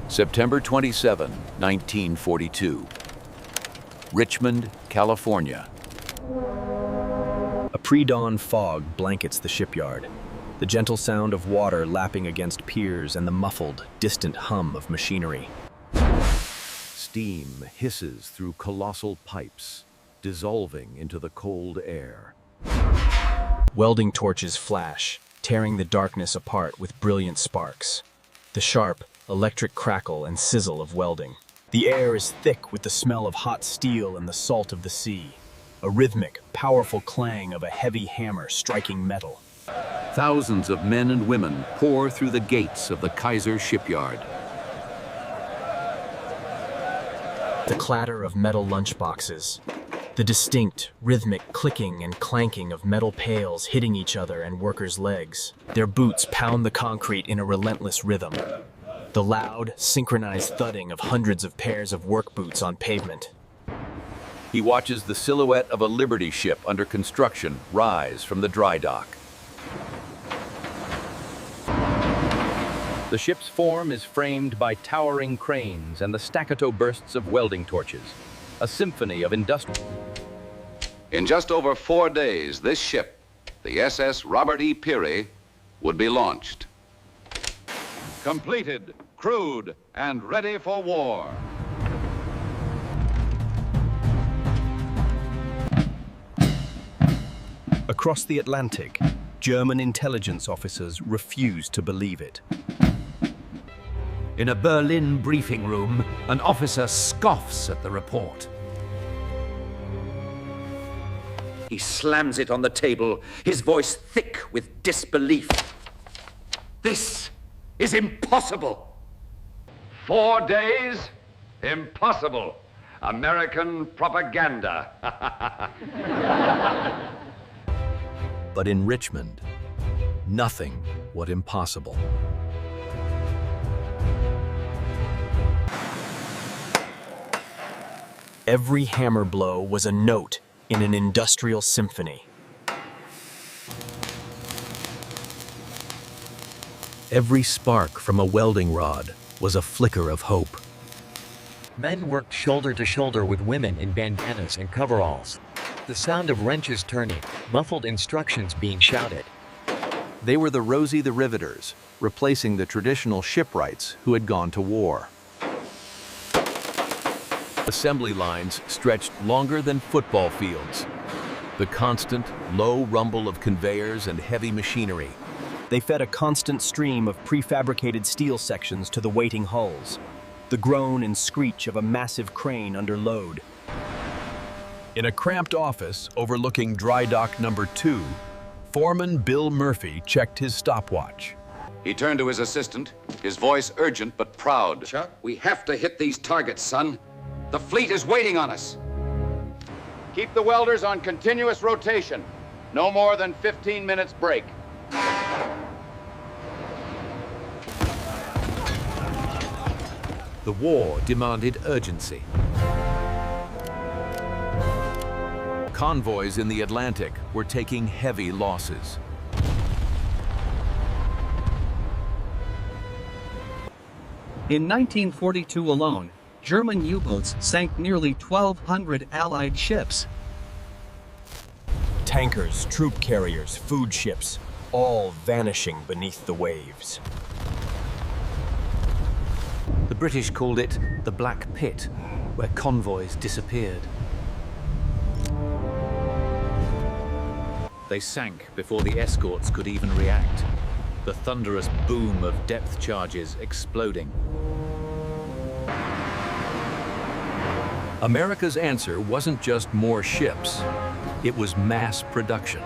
September 27, 1942. Richmond, California. A pre-dawn fog blankets the shipyard. The gentle sound of water lapping against piers and the muffled, distant hum of machinery. Steam hisses through colossal pipes, dissolving into the cold air. Welding torches flash, tearing the darkness apart with brilliant sparks. The sharp, electric crackle and sizzle of welding. The air is thick with the smell of hot steel and the salt of the sea. A rhythmic, powerful clang of a heavy hammer striking metal. Thousands of men and women pour through the gates of the Kaiser shipyard. The clatter of metal lunchboxes. The distinct, rhythmic clicking and clanking of metal pails hitting each other and workers' legs. Their boots pound the concrete in a relentless rhythm. The loud, synchronized thudding of hundreds of pairs of work boots on pavement. He watches the silhouette of a Liberty ship under construction rise from the dry dock. The ship's form is framed by towering cranes and the staccato bursts of welding torches, a symphony of industrial. In just over 4 days, this ship, the SS Robert E. Peary, would be launched. Completed, crewed, and ready for war. Across the Atlantic, German intelligence officers refuse to believe it. In a Berlin briefing room, an officer scoffs at the report. He slams it on the table, his voice thick with disbelief. This is impossible. 4 days? Impossible. American propaganda. But in Richmond, nothing was impossible. Every hammer blow was a note in an industrial symphony. Every spark from a welding rod was a flicker of hope. Men worked shoulder to shoulder with women in bandanas and coveralls. The sound of wrenches turning, muffled instructions being shouted. They were the Rosie the Riveters, replacing the traditional shipwrights who had gone to war. Assembly lines stretched longer than football fields. The constant, low rumble of conveyors and heavy machinery. They fed a constant stream of prefabricated steel sections to the waiting hulls. The groan and screech of a massive crane under load. In a cramped office overlooking dry dock number 2, Foreman Bill Murphy checked his stopwatch. He turned to his assistant, his voice urgent but proud. Chuck, we have to hit these targets, son. The fleet is waiting on us. Keep the welders on continuous rotation. No more than 15 minutes break. The war demanded urgency. Convoys in the Atlantic were taking heavy losses. In 1942 alone, German U-boats sank nearly 1,200 Allied ships. Tankers, troop carriers, food ships, all vanishing beneath the waves. The British called it the Black Pit, where convoys disappeared. They sank before the escorts could even react. The thunderous boom of depth charges exploding. America's answer wasn't just more ships, it was mass production.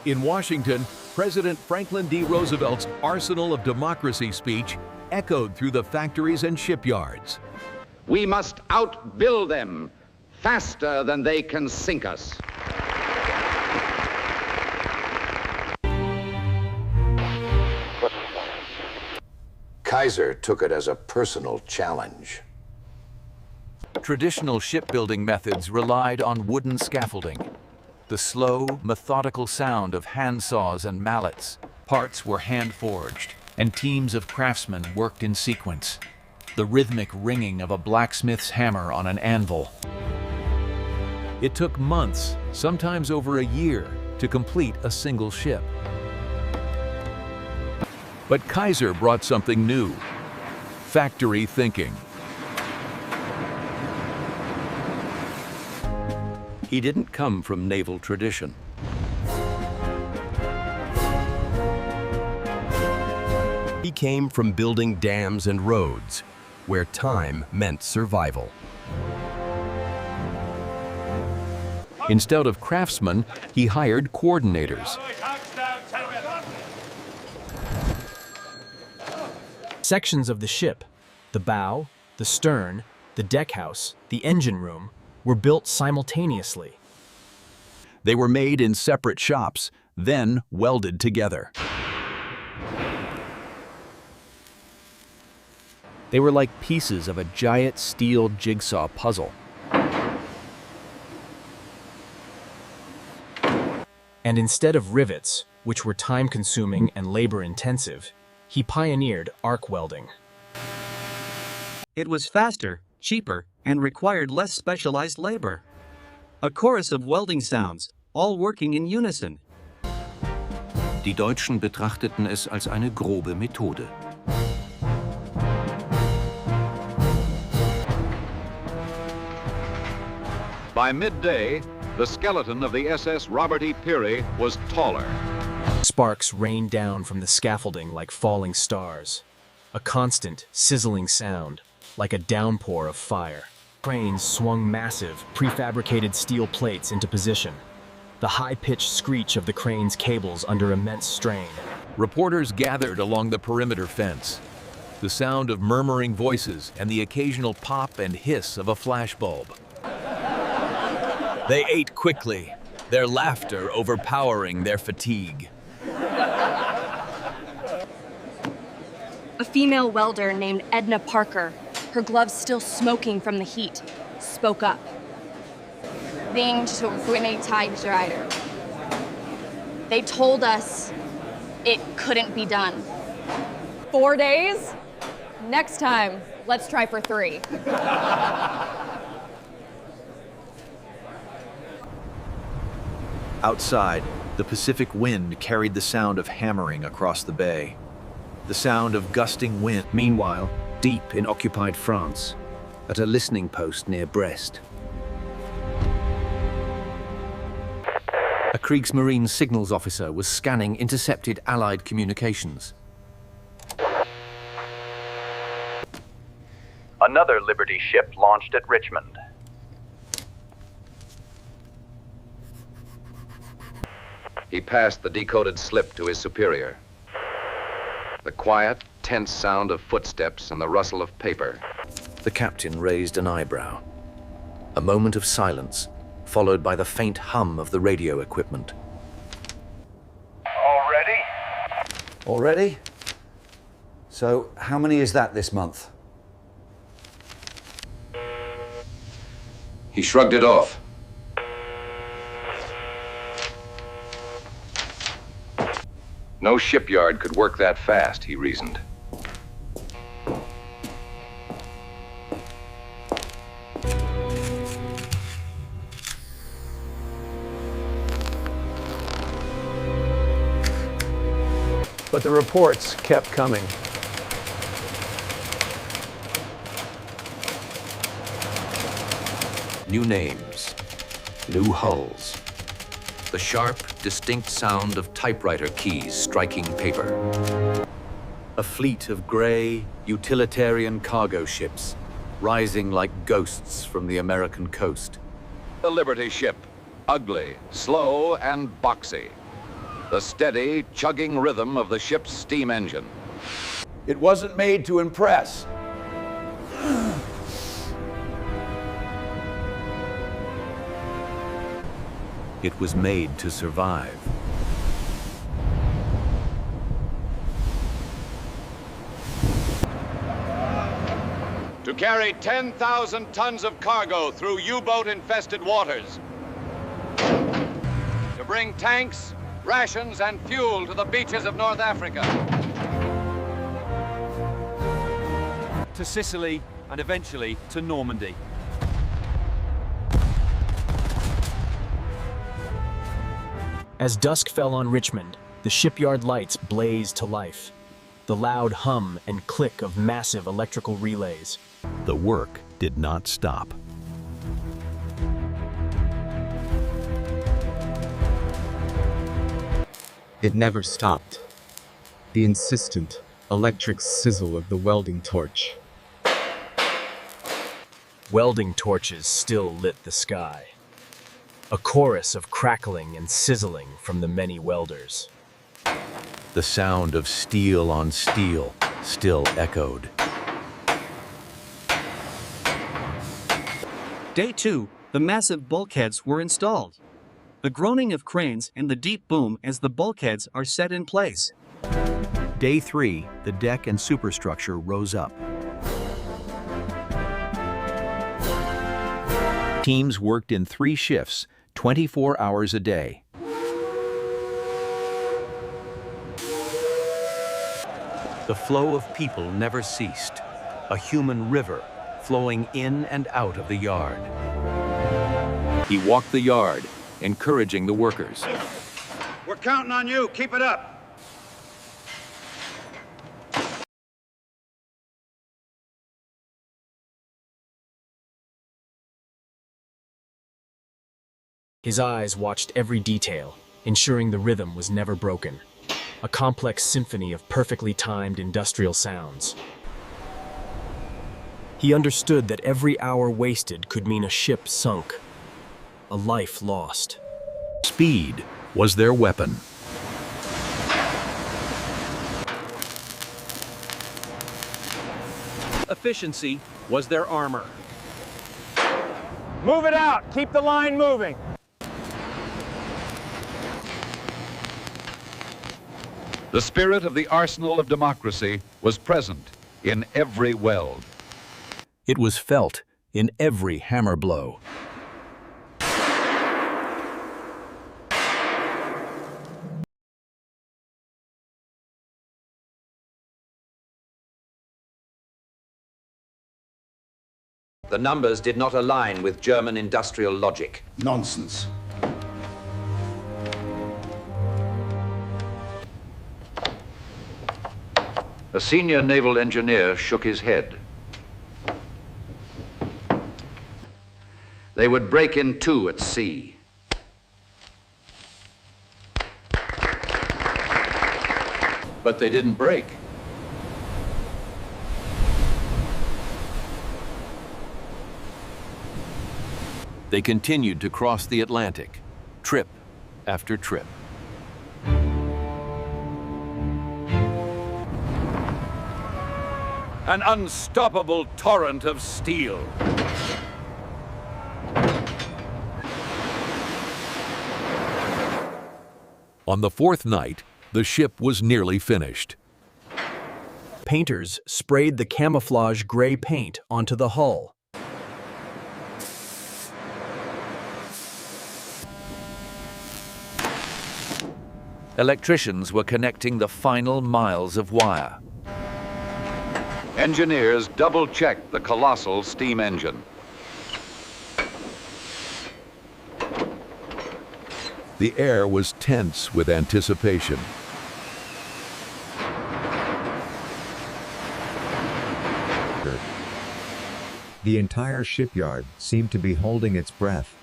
In Washington, President Franklin D. Roosevelt's Arsenal of Democracy speech echoed through the factories and shipyards. We must outbuild them faster than they can sink us. Kaiser took it as a personal challenge. Traditional shipbuilding methods relied on wooden scaffolding. The slow, methodical sound of handsaws and mallets. Parts were hand-forged, and teams of craftsmen worked in sequence. the rhythmic ringing of a blacksmith's hammer on an anvil. It took months, sometimes over a year, to complete a single ship. But Kaiser brought something new: factory thinking. He didn't come from naval tradition. He came from building dams and roads, where time meant survival. Instead of craftsmen, he hired coordinators. Sections of the ship, the bow, the stern, the deckhouse, the engine room, were built simultaneously. They were made in separate shops, then welded together. They were like pieces of a giant steel jigsaw puzzle. And instead of rivets, which were time-consuming and labor-intensive, he pioneered arc welding. It was faster, cheaper, and required less specialized labor. A chorus of welding sounds, all working in unison. Die Deutschen betrachteten es als eine grobe Methode. By midday, the skeleton of the SS Robert E. Peary was taller. Sparks rained down from the scaffolding like falling stars. A constant, sizzling sound, like a downpour of fire. Cranes swung massive, prefabricated steel plates into position. The high-pitched screech of the crane's cables under immense strain. Reporters gathered along the perimeter fence. The sound of murmuring voices and the occasional pop and hiss of a flashbulb. They ate quickly, their laughter overpowering their fatigue. A female welder named Edna Parker, her gloves still smoking from the heat, spoke up. Thing to Whitney Tiger. They told us it couldn't be done. 4 days? Next time, let's try for 3. Outside, the Pacific wind carried the sound of hammering across the bay. The sound of gusting wind. Meanwhile, deep in occupied France, at a listening post near Brest, a Kriegsmarine signals officer was scanning intercepted Allied communications. Another Liberty ship launched at Richmond. He passed the decoded slip to his superior. The quiet, tense sound of footsteps and the rustle of paper. The captain raised an eyebrow. A moment of silence, followed by the faint hum of the radio equipment. Already? So, how many is that this month? He shrugged it off. No shipyard could work that fast, he reasoned. But the reports kept coming. New names, new hulls. The sharp, distinct sound of typewriter keys striking paper. A fleet of gray, utilitarian cargo ships, rising like ghosts from the American coast. The Liberty ship, ugly, slow, and boxy. The steady, chugging rhythm of the ship's steam engine. It wasn't made to impress. It was made to survive. To carry 10,000 tons of cargo through U-boat-infested waters. To bring tanks, rations, and fuel to the beaches of North Africa. to Sicily, and eventually to Normandy. As dusk fell on Richmond, the shipyard lights blazed to life. The loud hum and click of massive electrical relays. The work did not stop. It never stopped. The insistent, electric sizzle of the welding torch. Welding torches still lit the sky. A chorus of crackling and sizzling from the many welders. The sound of steel on steel still echoed. Day 2, the massive bulkheads were installed. The groaning of cranes and the deep boom as the bulkheads are set in place. Day 3, the deck and superstructure rose up. Teams worked in 3 shifts, 24 hours a day. The flow of people never ceased, a human river flowing in and out of the yard. He walked the yard, encouraging the workers. We're counting on you. Keep it up. His eyes watched every detail, ensuring the rhythm was never broken. A complex symphony of perfectly timed industrial sounds. He understood that every hour wasted could mean a ship sunk, a life lost. Speed was their weapon. Efficiency was their armor. Move it out. Keep the line moving. The spirit of the arsenal of democracy was present in every weld. It was felt in every hammer blow. The numbers did not align with German industrial logic. Nonsense. A senior naval engineer shook his head. They would break in 2 at sea. But they didn't break. They continued to cross the Atlantic, trip after trip. An unstoppable torrent of steel. On the 4th night, the ship was nearly finished. Painters sprayed the camouflage gray paint onto the hull. Electricians were connecting the final miles of wire. Engineers double-checked the colossal steam engine. The air was tense with anticipation. The entire shipyard seemed to be holding its breath.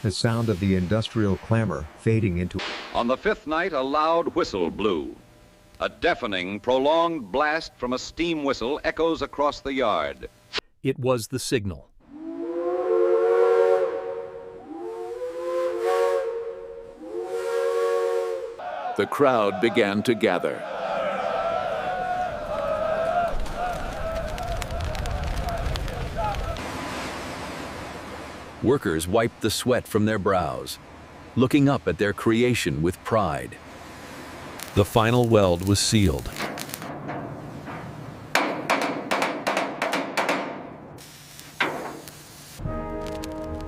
The sound of the industrial clamor fading into... On the 5th night, a loud whistle blew. A deafening, prolonged blast from a steam whistle echoes across the yard. It was the signal. The crowd began to gather. Workers wiped the sweat from their brows, looking up at their creation with pride. The final weld was sealed.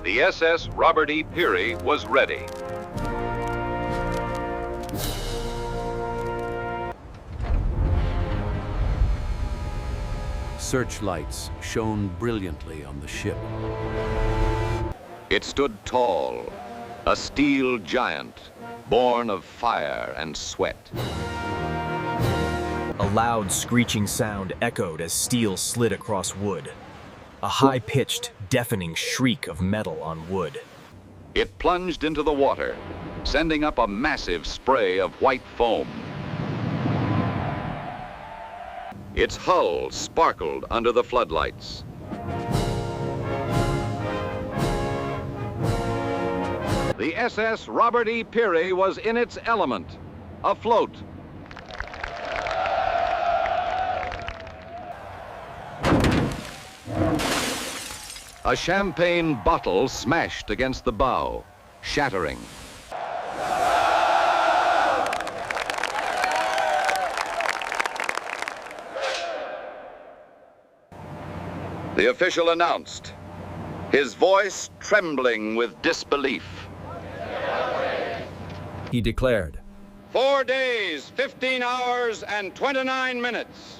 The SS Robert E. Peary was ready. Searchlights shone brilliantly on the ship. It stood tall, a steel giant, born of fire and sweat. A loud screeching sound echoed as steel slid across wood. A high-pitched, deafening shriek of metal on wood. It plunged into the water, sending up a massive spray of white foam. Its hull sparkled under the floodlights. The SS Robert E. Peary was in its element, afloat. A champagne bottle smashed against the bow, shattering. The official announced, his voice trembling with disbelief. He declared, 4 days, 15 hours, and 29 minutes.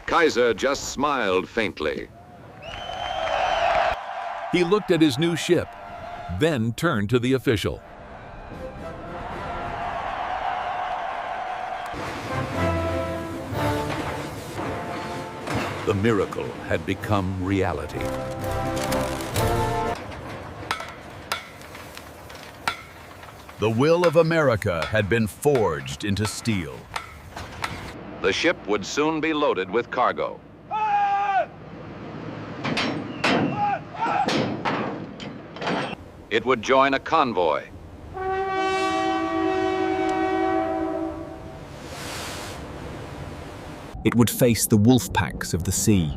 Kaiser just smiled faintly. He looked at his new ship, then turned to the official. The miracle had become reality. The will of America had been forged into steel. The ship would soon be loaded with cargo. It would join a convoy. It would face the wolf packs of the sea.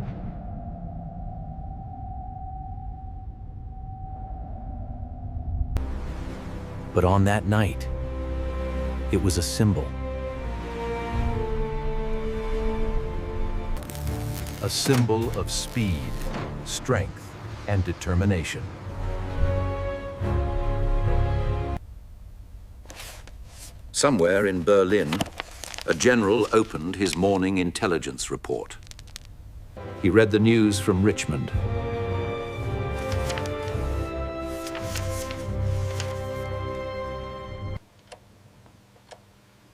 But on that night, it was a symbol. A symbol of speed, strength, and determination. Somewhere in Berlin, a general opened his morning intelligence report. He read the news from Richmond.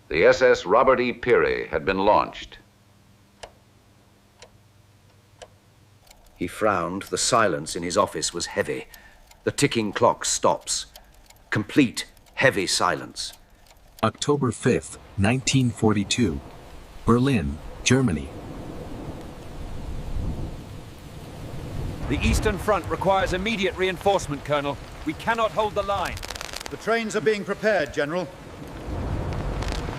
The SS Robert E. Peary had been launched. He frowned. The silence in his office was heavy. The ticking clock stops. Complete, heavy silence. October 5th, 1942. Berlin, Germany. The Eastern Front requires immediate reinforcement, Colonel. We cannot hold the line. The trains are being prepared, General.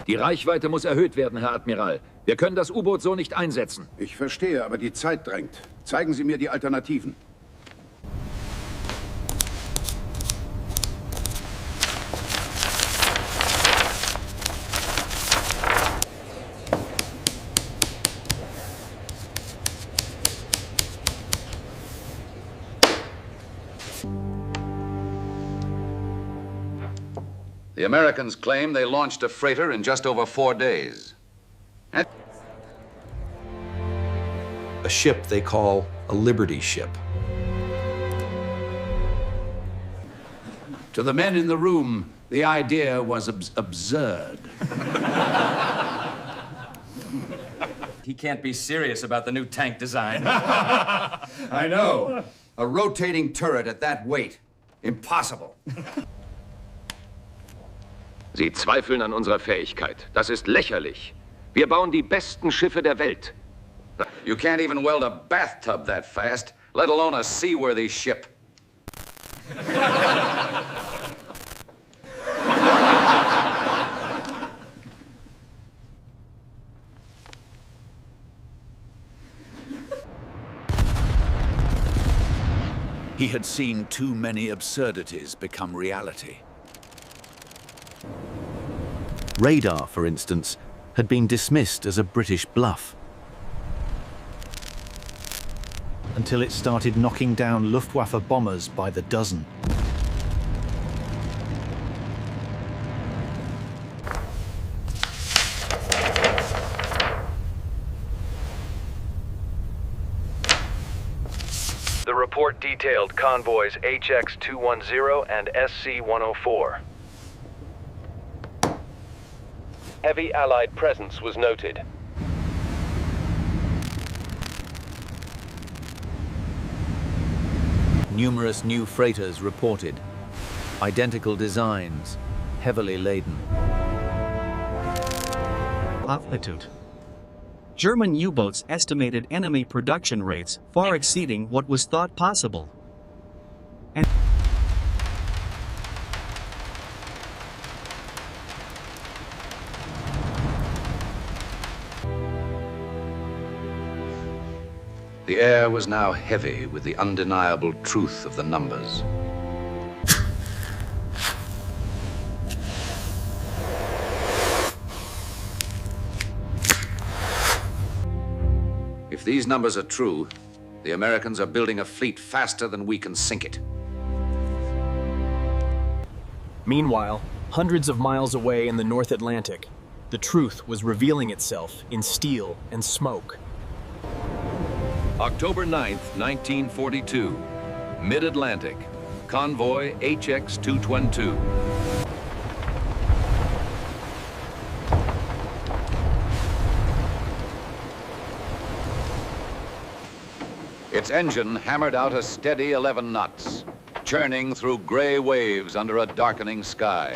Die Reichweite muss erhöht werden, Herr Admiral. Wir können das U-Boot so nicht einsetzen. Ich verstehe, aber die Zeit drängt. Zeigen Sie mir die Alternativen. The Americans claim they launched a freighter in just over 4 days. A ship they call a Liberty ship. To the men in the room, the idea was absurd. He can't be serious about the new tank design. I know. A rotating turret at that weight. Impossible. Sie zweifeln an unserer Fähigkeit. Das ist lächerlich. Wir bauen die besten Schiffe der Welt. You can't even weld a bathtub that fast, let alone a seaworthy ship. He had seen too many absurdities become reality. Radar, for instance, had been dismissed as a British bluff. Until it started knocking down Luftwaffe bombers by the dozen. The report detailed convoys HX-210 and SC-104. Heavy Allied presence was noted. Numerous new freighters reported. Identical designs, heavily laden. Altitude. German U-boats estimated enemy production rates far exceeding what was thought possible. And The air was now heavy with the undeniable truth of the numbers. If these numbers are true, the Americans are building a fleet faster than we can sink it. Meanwhile, hundreds of miles away in the North Atlantic, the truth was revealing itself in steel and smoke. October 9th, 1942. Mid-Atlantic. Convoy HX-212. Its engine hammered out a steady 11 knots, churning through gray waves under a darkening sky.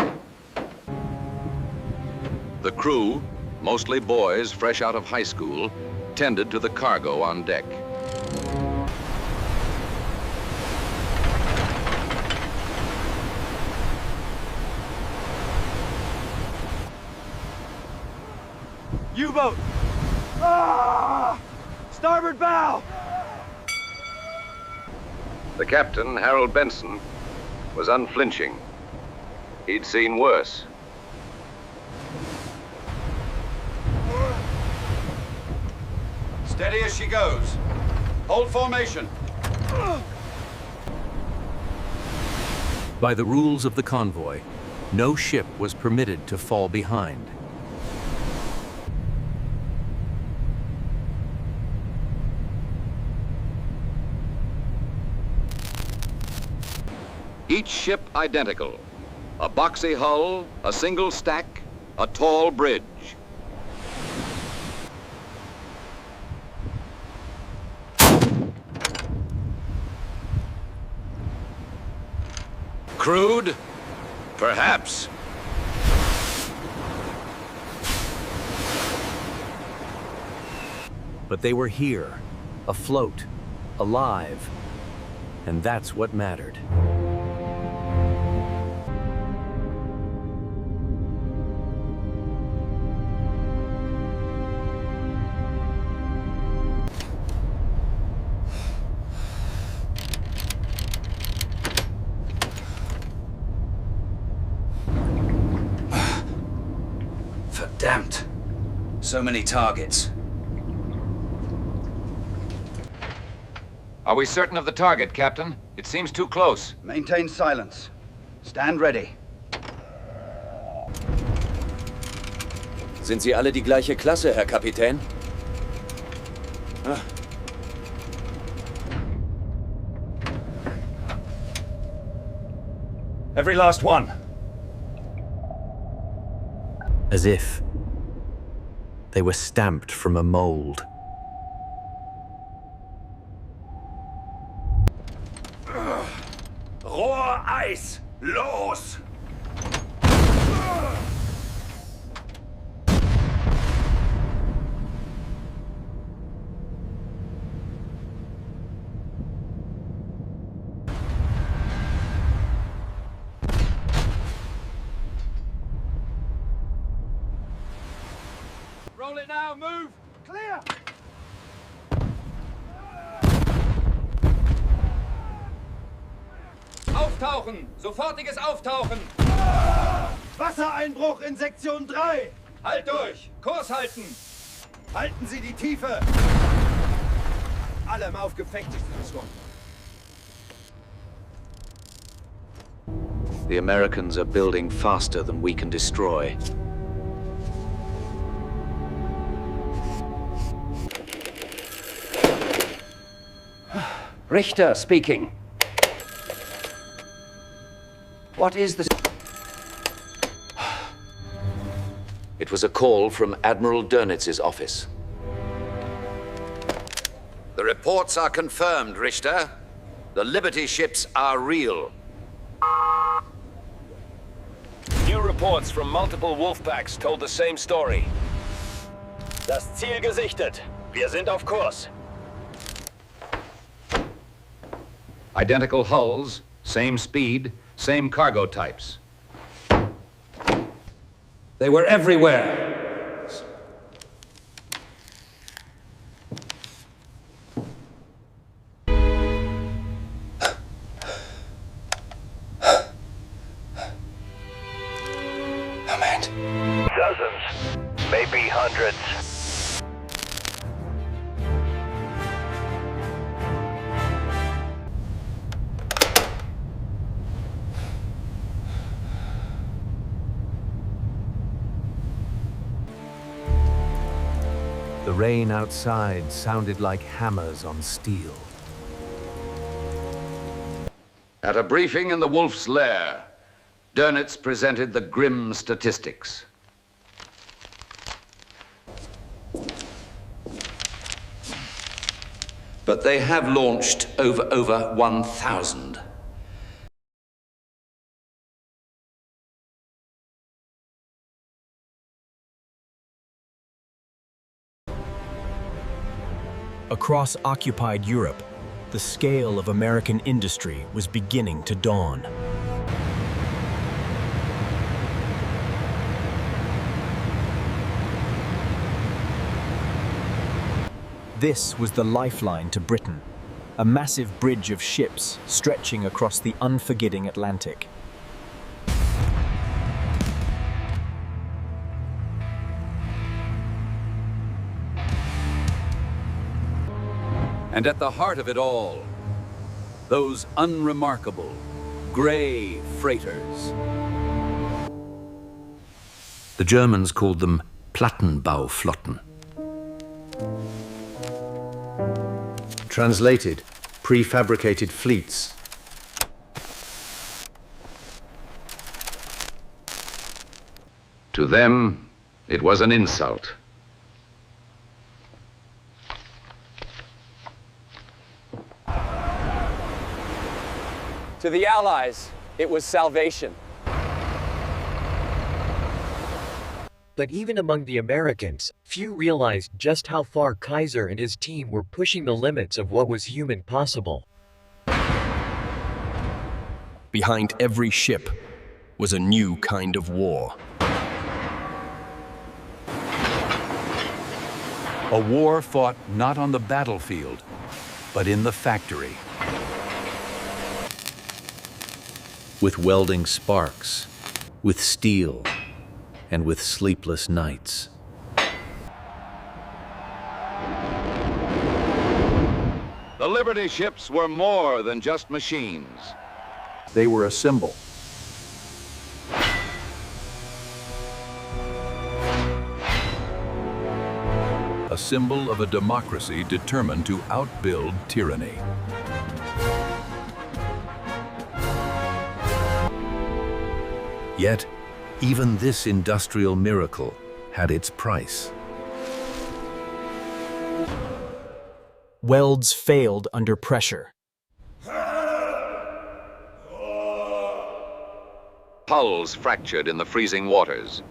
The crew, mostly boys fresh out of high school, tended to the cargo on deck. U-boat! Ah! Starboard bow! The captain, Harold Benson, was unflinching. He'd seen worse. Steady as she goes. Hold formation. By the rules of the convoy, no ship was permitted to fall behind. Each ship identical. A boxy hull, a single stack, a tall bridge. Crude? Perhaps. But they were here, afloat, alive, and that's what mattered. Verdammt. So many targets. Are we certain of the target, Captain? It seems too close. Maintain silence. Stand ready. Sind Sie alle die gleiche Klasse, Herr Kapitän? Every last one. As if they were stamped from a mold. Rohreis! Los! Roll it now, move! Clear! Auftauchen! Sofortiges Auftauchen! Wassereinbruch in Sektion 3! Halt durch! Kurs halten! Halten Sie die Tiefe! Allem auf Gefechtsposition. The Americans are building faster than we can destroy. Richter speaking. What is the... It was a call from Admiral Dernitz's office. The reports are confirmed, Richter. The Liberty ships are real. New reports from multiple wolf packs told the same story. Das Ziel gesichtet. Wir sind auf Kurs. Identical hulls, same speed, same cargo types. They were everywhere. Dozens, maybe hundreds. The rain outside sounded like hammers on steel. At a briefing in the Wolf's Lair, Dernitz presented the grim statistics. But they have launched over 1,000. Across occupied Europe, the scale of American industry was beginning to dawn. This was the lifeline to Britain, a massive bridge of ships stretching across the unforgetting Atlantic. And at the heart of it all, those unremarkable, gray freighters. The Germans called them Plattenbauflotten. Translated, prefabricated fleets. To them, it was an insult. To the Allies, it was salvation. But even among the Americans, few realized just how far Kaiser and his team were pushing the limits of what was human possible. Behind every ship was a new kind of war. A war fought not on the battlefield, but in the factory. With welding sparks, with steel, and with sleepless nights. The Liberty ships were more than just machines. They were a symbol. A symbol of a democracy determined to outbuild tyranny. Yet, even this industrial miracle had its price. Welds failed under pressure. Hulls fractured in the freezing waters.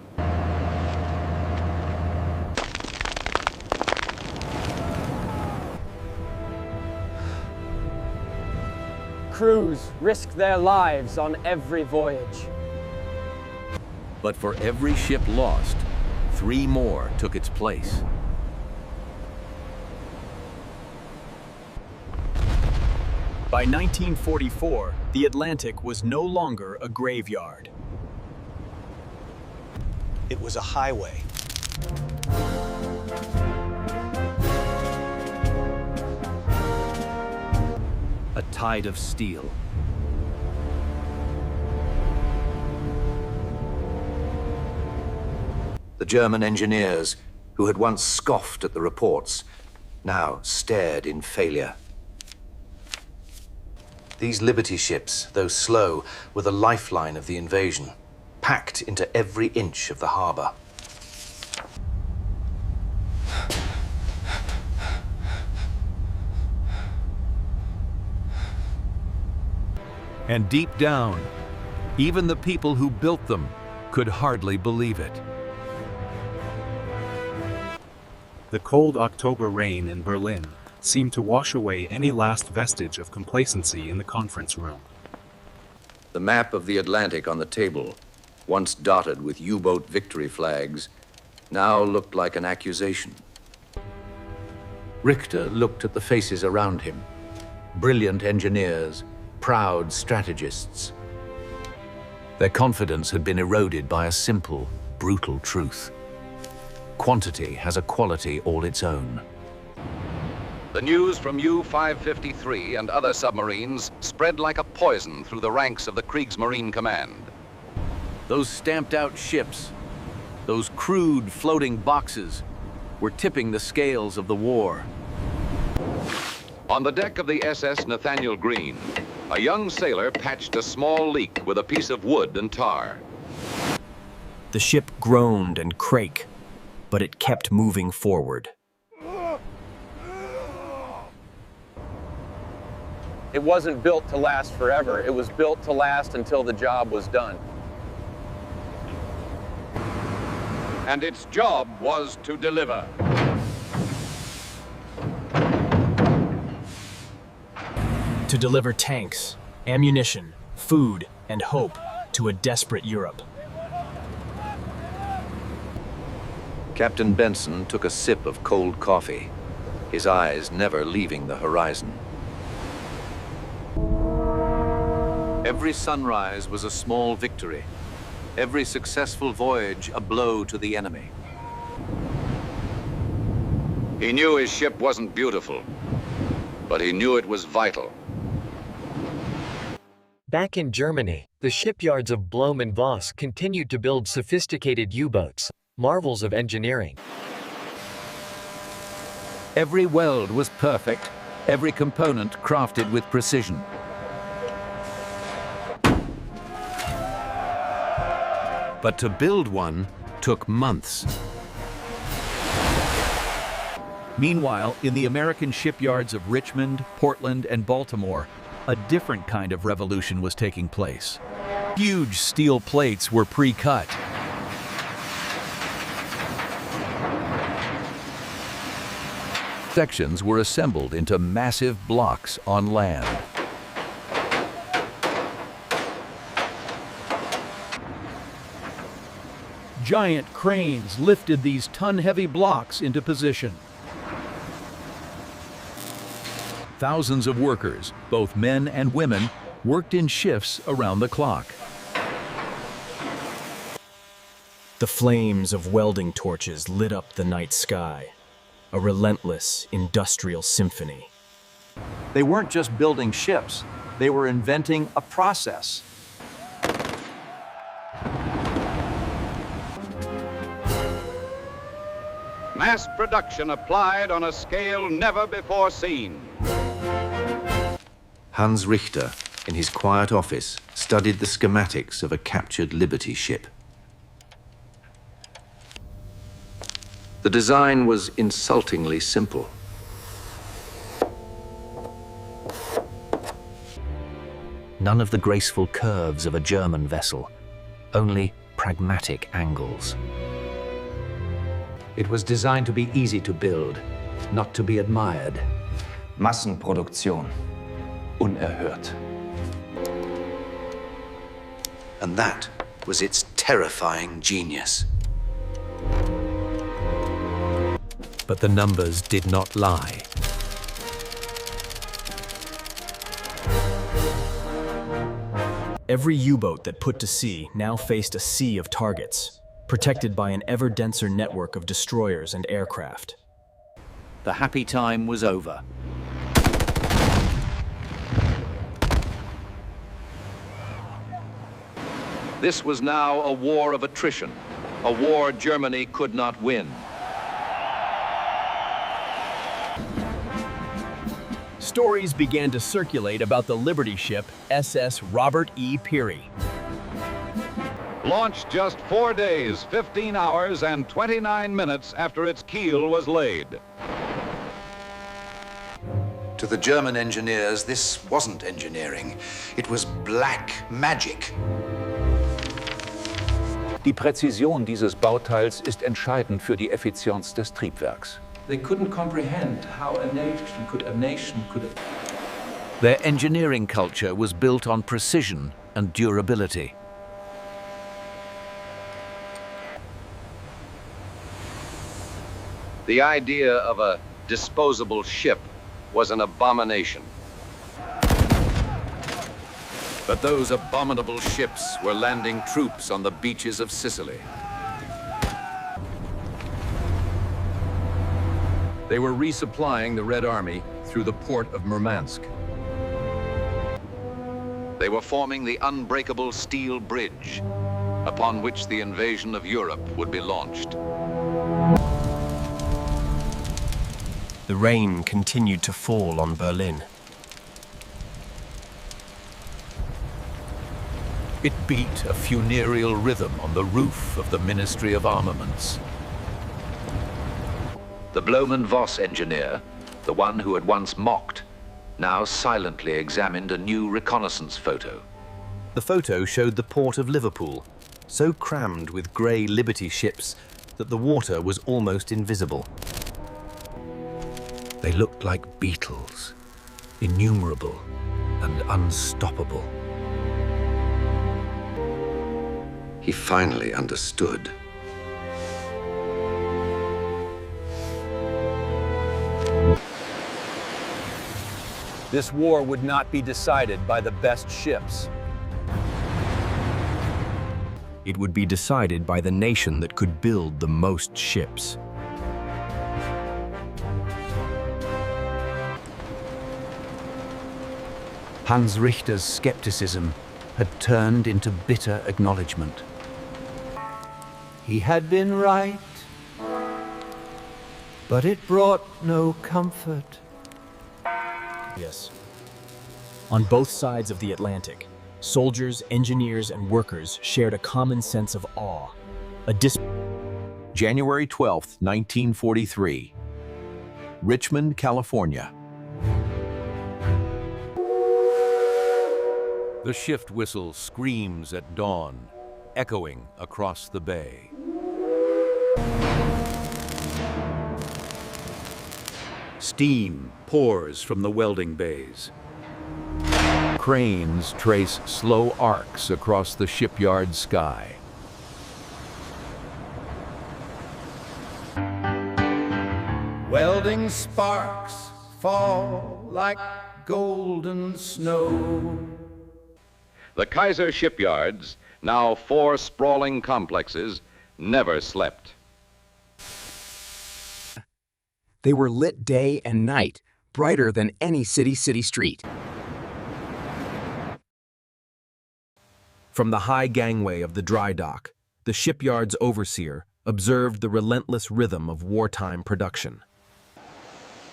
Crews risked their lives on every voyage. But for every ship lost, 3 more took its place. By 1944, the Atlantic was no longer a graveyard. It was a highway. A tide of steel. The German engineers, who had once scoffed at the reports, now stared in failure. These Liberty ships, though slow, were the lifeline of the invasion, packed into every inch of the harbor. And deep down, even the people who built them could hardly believe it. The cold October rain in Berlin seemed to wash away any last vestige of complacency in the conference room. The map of the Atlantic on the table, once dotted with U-boat victory flags, now looked like an accusation. Richter looked at the faces around him. Brilliant engineers, proud strategists. Their confidence had been eroded by a simple, brutal truth. Quantity has a quality all its own. The news from U-553 and other submarines spread like a poison through the ranks of the Kriegsmarine Command. Those stamped-out ships, those crude floating boxes, were tipping the scales of the war. On the deck of the SS Nathaniel Greene, a young sailor patched a small leak with a piece of wood and tar. The ship groaned and quaked, but it kept moving forward. It wasn't built to last forever. It was built to last until the job was done. And its job was to deliver. To deliver tanks, ammunition, food, and hope to a desperate Europe. Captain Benson took a sip of cold coffee, his eyes never leaving the horizon. Every sunrise was a small victory. Every successful voyage a blow to the enemy. He knew his ship wasn't beautiful, but he knew it was vital. Back in Germany, the shipyards of Blohm and Voss continued to build sophisticated U-boats, marvels of engineering. Every weld was perfect, every component crafted with precision. But to build one took months. Meanwhile, in the American shipyards of Richmond, Portland, and Baltimore, a different kind of revolution was taking place. Huge steel plates were pre-cut. Sections were assembled into massive blocks on land. Giant cranes lifted these ton-heavy blocks into position. Thousands of workers, both men and women, worked in shifts around the clock. The flames of welding torches lit up the night sky, a relentless industrial symphony. They weren't just building ships, they were inventing a process. Mass production applied on a scale never before seen. Hans Richter, in his quiet office, studied the schematics of a captured Liberty ship. The design was insultingly simple. None of the graceful curves of a German vessel, only pragmatic angles. It was designed to be easy to build, not to be admired. Massenproduktion. Unerhört. And that was its terrifying genius. But the numbers did not lie. Every U-boat that put to sea now faced a sea of targets, protected by an ever-denser network of destroyers and aircraft. The happy time was over. This was now a war of attrition, a war Germany could not win. Stories began to circulate about the Liberty ship SS Robert E. Peary. Launched just 4 days, 15 hours, and 29 minutes after its keel was laid. To the German engineers, this wasn't engineering. It was black magic. Die Präzision dieses Bauteils ist entscheidend für die Effizienz des Triebwerks. They couldn't comprehend how a nation could. Their engineering culture was built on precision and durability. The idea of a disposable ship was an abomination. But those abominable ships were landing troops on the beaches of Sicily. They were resupplying the Red Army through the port of Murmansk. They were forming the unbreakable steel bridge upon which the invasion of Europe would be launched. The rain continued to fall on Berlin. It beat a funereal rhythm on the roof of the Ministry of Armaments. The Blohm & Voss engineer, the one who had once mocked, now silently examined a new reconnaissance photo. The photo showed the port of Liverpool, so crammed with grey Liberty ships that the water was almost invisible. They looked like beetles, innumerable and unstoppable. He finally understood. This war would not be decided by the best ships. It would be decided by the nation that could build the most ships. Hans Richter's skepticism had turned into bitter acknowledgement. He had been right, but it brought no comfort. Yes. On both sides of the Atlantic, soldiers, engineers, and workers shared a common sense of awe. January 12th, 1943. Richmond, California. The shift whistle screams at dawn, echoing across the bay. Steam pours from the welding bays. Cranes trace slow arcs across the shipyard sky. Welding sparks fall like golden snow. The Kaiser shipyards, now 4 sprawling complexes, never slept. They were lit day and night, brighter than any city street. From the high gangway of the dry dock, the shipyard's overseer observed the relentless rhythm of wartime production.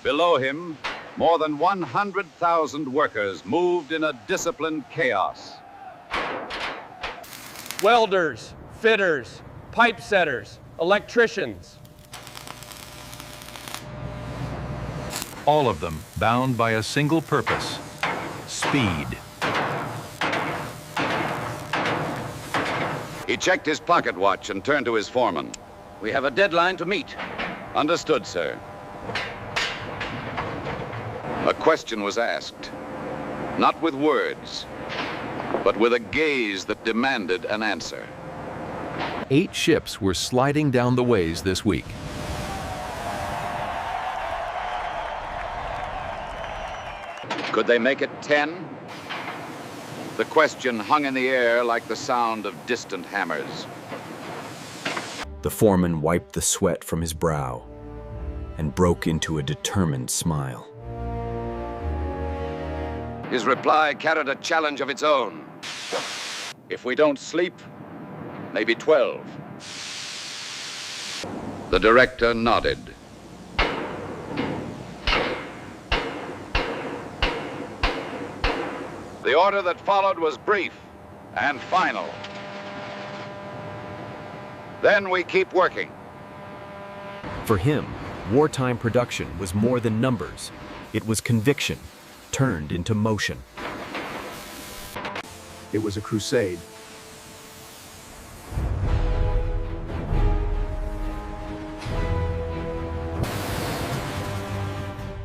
Below him, more than 100,000 workers moved in a disciplined chaos. Welders, fitters, pipe setters, electricians. All of them bound by a single purpose: speed. He checked his pocket watch and turned to his foreman. We have a deadline to meet. Understood, sir. A question was asked, not with words, but with a gaze that demanded an answer. 8 ships were sliding down the ways this week. Could they make it 10? The question hung in the air like the sound of distant hammers. The foreman wiped the sweat from his brow and broke into a determined smile. His reply carried a challenge of its own. If we don't sleep, maybe 12. The director nodded. The order that followed was brief and final. Then we keep working. For him, wartime production was more than numbers. It was conviction, turned into motion. It was a crusade.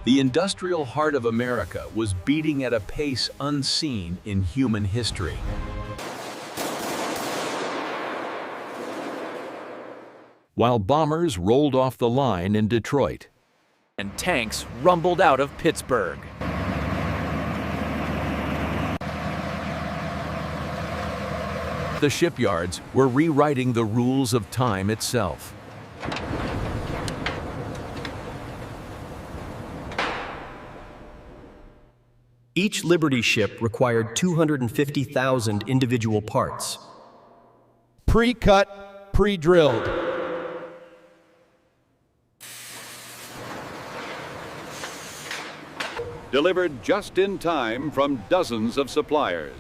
The industrial heart of America was beating at a pace unseen in human history. While bombers rolled off the line in Detroit, and tanks rumbled out of Pittsburgh. the shipyards were rewriting the rules of time itself. Each Liberty ship required 250,000 individual parts. Pre-cut, pre-drilled. Delivered just in time from dozens of suppliers.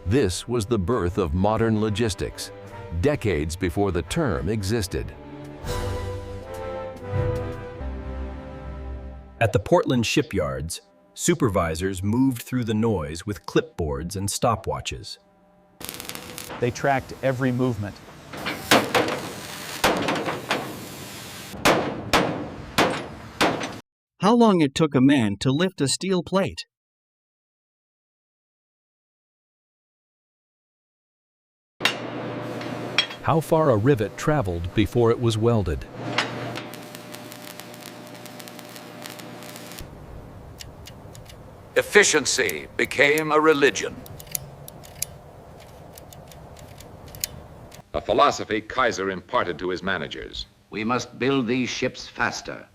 This was the birth of modern logistics, decades before the term existed. At the Portland shipyards, supervisors moved through the noise with clipboards and stopwatches. They tracked every movement. How long it took a man to lift a steel plate. How far a rivet traveled before it was welded. Efficiency became a religion. A philosophy Kaiser imparted to his managers. We must build these ships faster.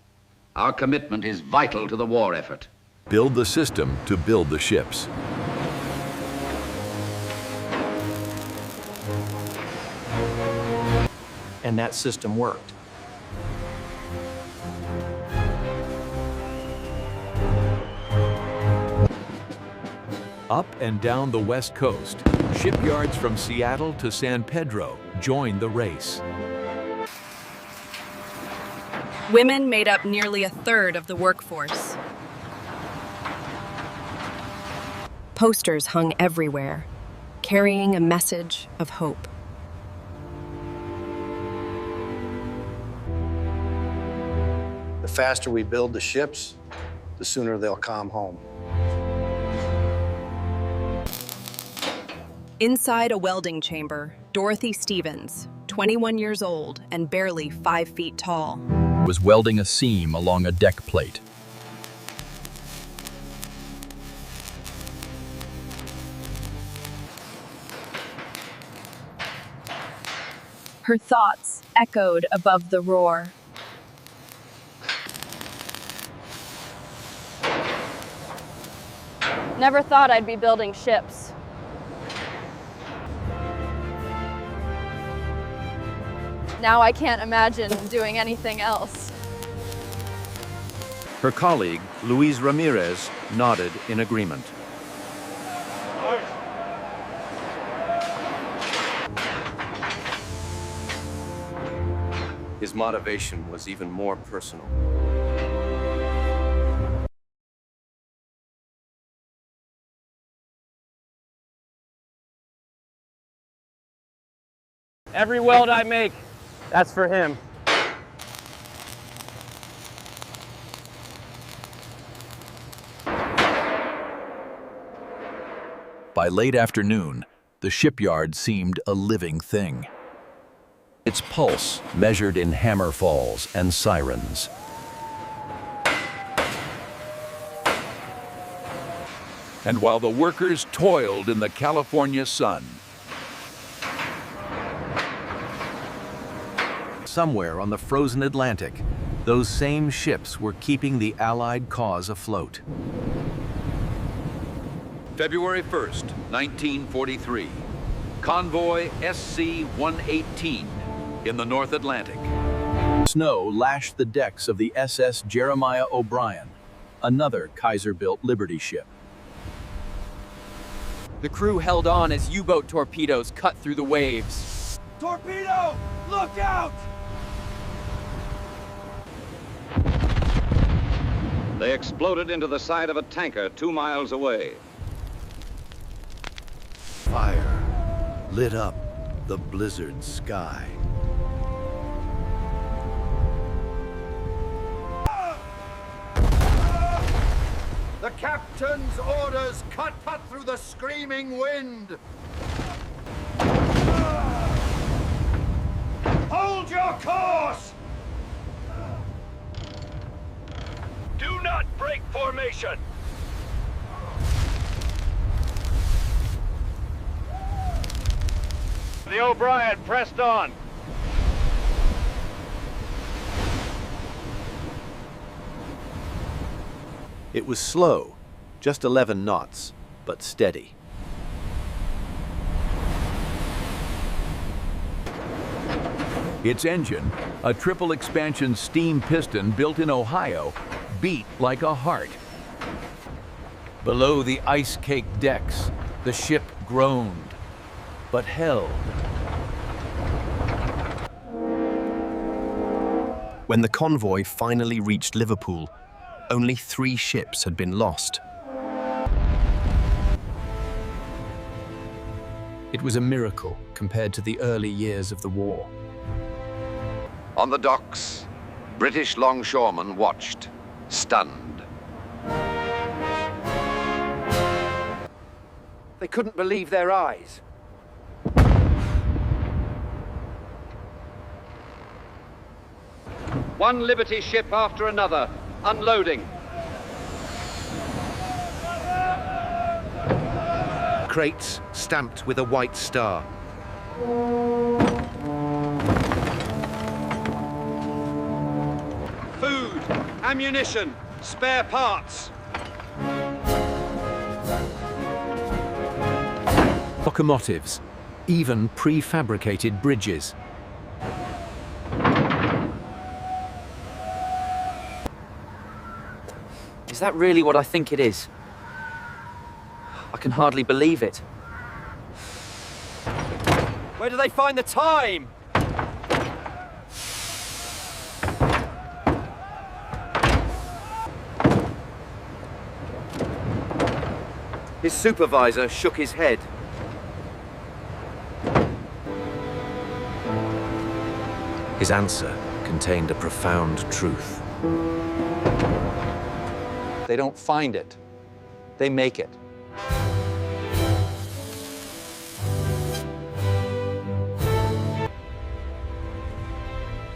Our commitment is vital to the war effort. Build the system to build the ships. And that system worked. Up and down the West Coast, shipyards from Seattle to San Pedro joined the race. Women made up nearly a third of the workforce. Posters hung everywhere, carrying a message of hope. The faster we build the ships, the sooner they'll come home. Inside a welding chamber, Dorothy Stevens, 21 years old and barely 5 feet tall, was welding a seam along a deck plate. Her thoughts echoed above the roar. Never thought I'd be building ships. Now I can't imagine doing anything else. Her colleague, Luis Ramirez, nodded in agreement. His motivation was even more personal. Every weld I make, that's for him. By late afternoon, the shipyard seemed a living thing. Its pulse measured in hammer falls and sirens. And while the workers toiled in the California sun, somewhere on the frozen Atlantic, those same ships were keeping the Allied cause afloat. February 1st, 1943. Convoy SC-118 in the North Atlantic. Snow lashed the decks of the SS Jeremiah O'Brien, another Kaiser-built Liberty ship. The crew held on as U-boat torpedoes cut through the waves. Torpedo! Look out! They exploded into the side of a tanker 2 miles away. Fire lit up the blizzard sky. The captain's orders cut through the screaming wind. Hold your course! Do not break formation! The O'Brien pressed on. It was slow, just 11 knots, but steady. Its engine, a triple expansion steam piston built in Ohio, beat like a heart. Below the ice-caked decks, the ship groaned, but held. When the convoy finally reached Liverpool, only 3 ships had been lost. It was a miracle compared to the early years of the war. On the docks, British longshoremen watched, stunned. They couldn't believe their eyes. One Liberty ship after another, unloading. Crates stamped with a white star. Food, ammunition, spare parts. Locomotives, even prefabricated bridges. Is that really what I think it is? I can hardly believe it. Where do they find the time? His supervisor shook his head. His answer contained a profound truth. They don't find it. They make it.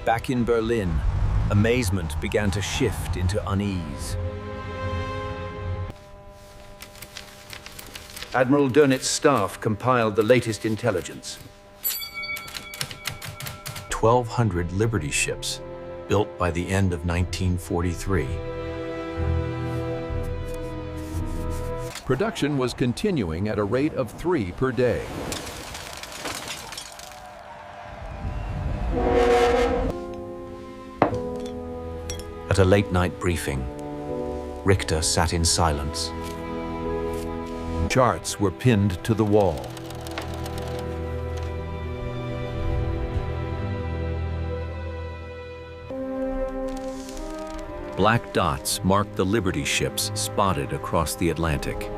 Back in Berlin, amazement began to shift into unease. Admiral Dönitz' staff compiled the latest intelligence. 1,200 Liberty ships, built by the end of 1943. Production was continuing at a rate of 3 per day. At a late-night briefing, Richter sat in silence. Charts were pinned to the wall. Black dots marked the Liberty ships spotted across the Atlantic.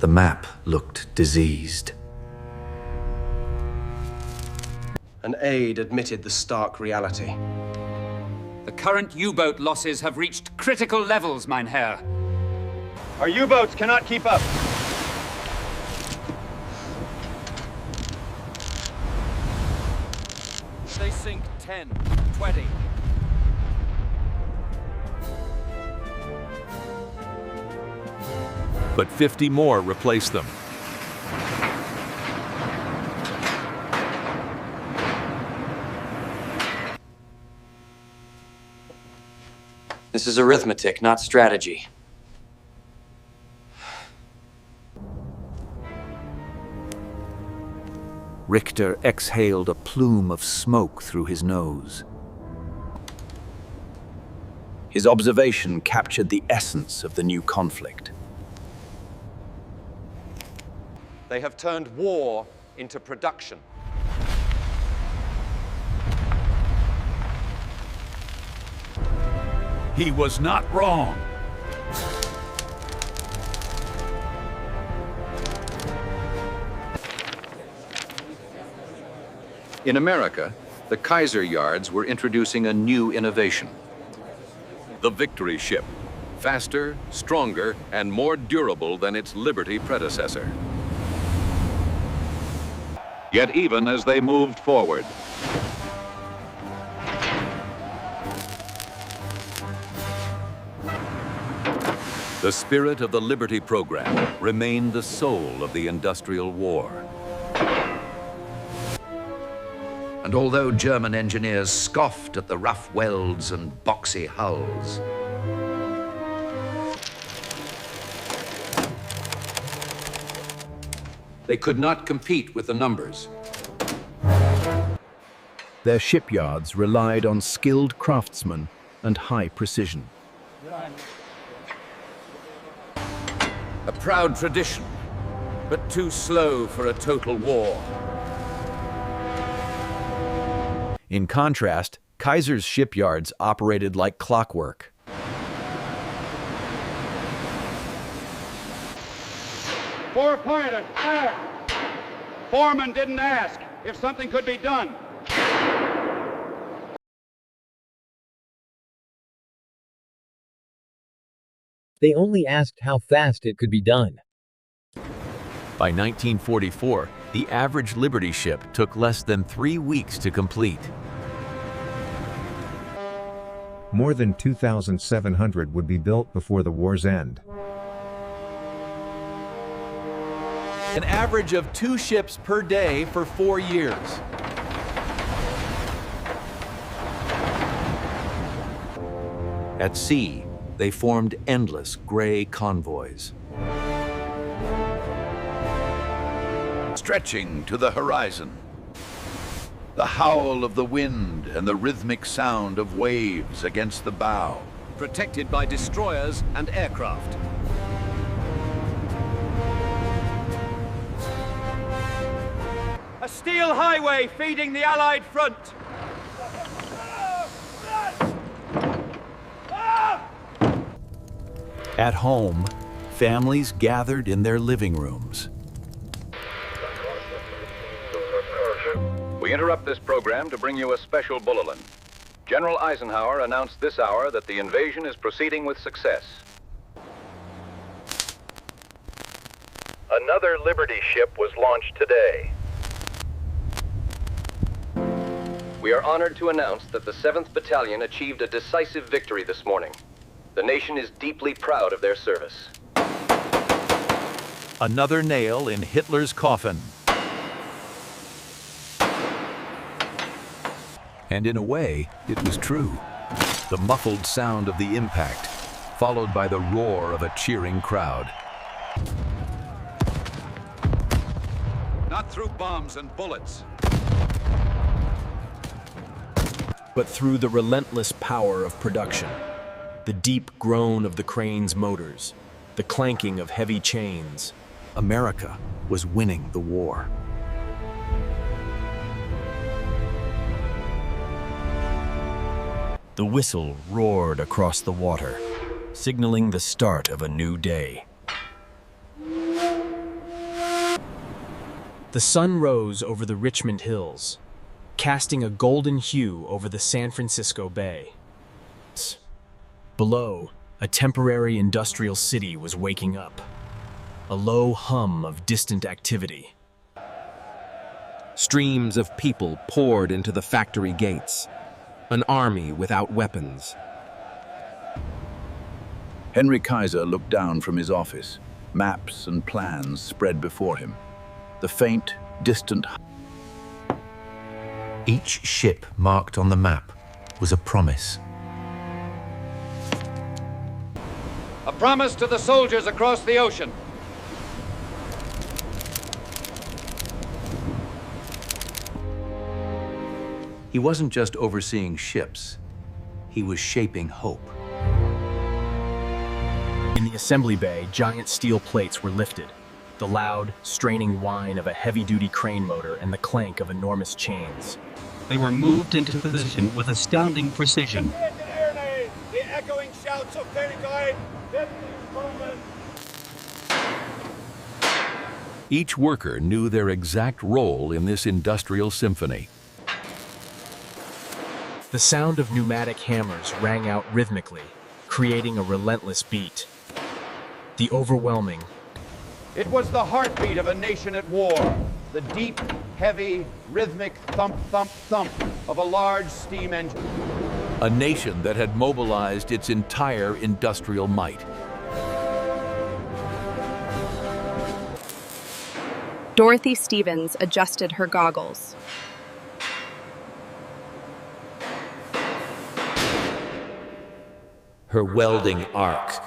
The map looked diseased. An aide admitted the stark reality. The current U-boat losses have reached critical levels, mein Herr. Our U-boats cannot keep up. They sink 10, 20. But 50 more replaced them. This is arithmetic, not strategy. Richter exhaled a plume of smoke through his nose. His observation captured the essence of the new conflict. They have turned war into production. He was not wrong. In America, the Kaiser yards were introducing a new innovation. The Victory ship, faster, stronger, and more durable than its Liberty predecessor. Yet even as they moved forward, the spirit of the Liberty program remained the soul of the industrial war. And although German engineers scoffed at the rough welds and boxy hulls, they could not compete with the numbers. Their shipyards relied on skilled craftsmen and high precision. A proud tradition, but too slow for a total war. In contrast, Kaiser's shipyards operated like clockwork. four pilots, fire! Foreman didn't ask if something could be done. They only asked how fast it could be done. By 1944, the average Liberty ship took less than 3 weeks to complete. More than 2,700 would be built before the war's end. An average of 2 ships per day for 4 years. At sea, they formed endless gray convoys, stretching to the horizon. The howl of the wind and the rhythmic sound of waves against the bow. Protected by destroyers and aircraft. A steel highway feeding the Allied front. At home, families gathered in their living rooms. We interrupt this program to bring you a special bulletin. General Eisenhower announced this hour that the invasion is proceeding with success. Another Liberty ship was launched today. We are honored to announce that the 7th Battalion achieved a decisive victory this morning. The nation is deeply proud of their service. Another nail in Hitler's coffin. And in a way, it was true. The muffled sound of the impact, followed by the roar of a cheering crowd. Not through bombs and bullets, but through the relentless power of production. The deep groan of the crane's motors, the clanking of heavy chains. America was winning the war. The whistle roared across the water, signaling the start of a new day. The sun rose over the Richmond Hills, casting a golden hue over the San Francisco Bay. Below, a temporary industrial city was waking up, a low hum of distant activity. Streams of people poured into the factory gates, an army without weapons. Henry Kaiser looked down from his office, maps and plans spread before him. The faint, distant... Each ship marked on the map was a promise. a promise to the soldiers across the ocean. He wasn't just overseeing ships, he was shaping hope. assembly bay, giant steel plates were lifted. The loud, straining whine of a heavy-duty crane motor and the clank of enormous chains. They were moved into position with astounding precision. The echoing shouts of Peary, Each worker knew their exact role in this industrial symphony. The sound of pneumatic hammers rang out rhythmically, creating a relentless beat. The overwhelming. It was the heartbeat of a nation at war. The deep, heavy, rhythmic thump, thump, thump of a large steam engine. A nation that had mobilized its entire industrial might. Dorothy Stevens adjusted her goggles. Her welding arc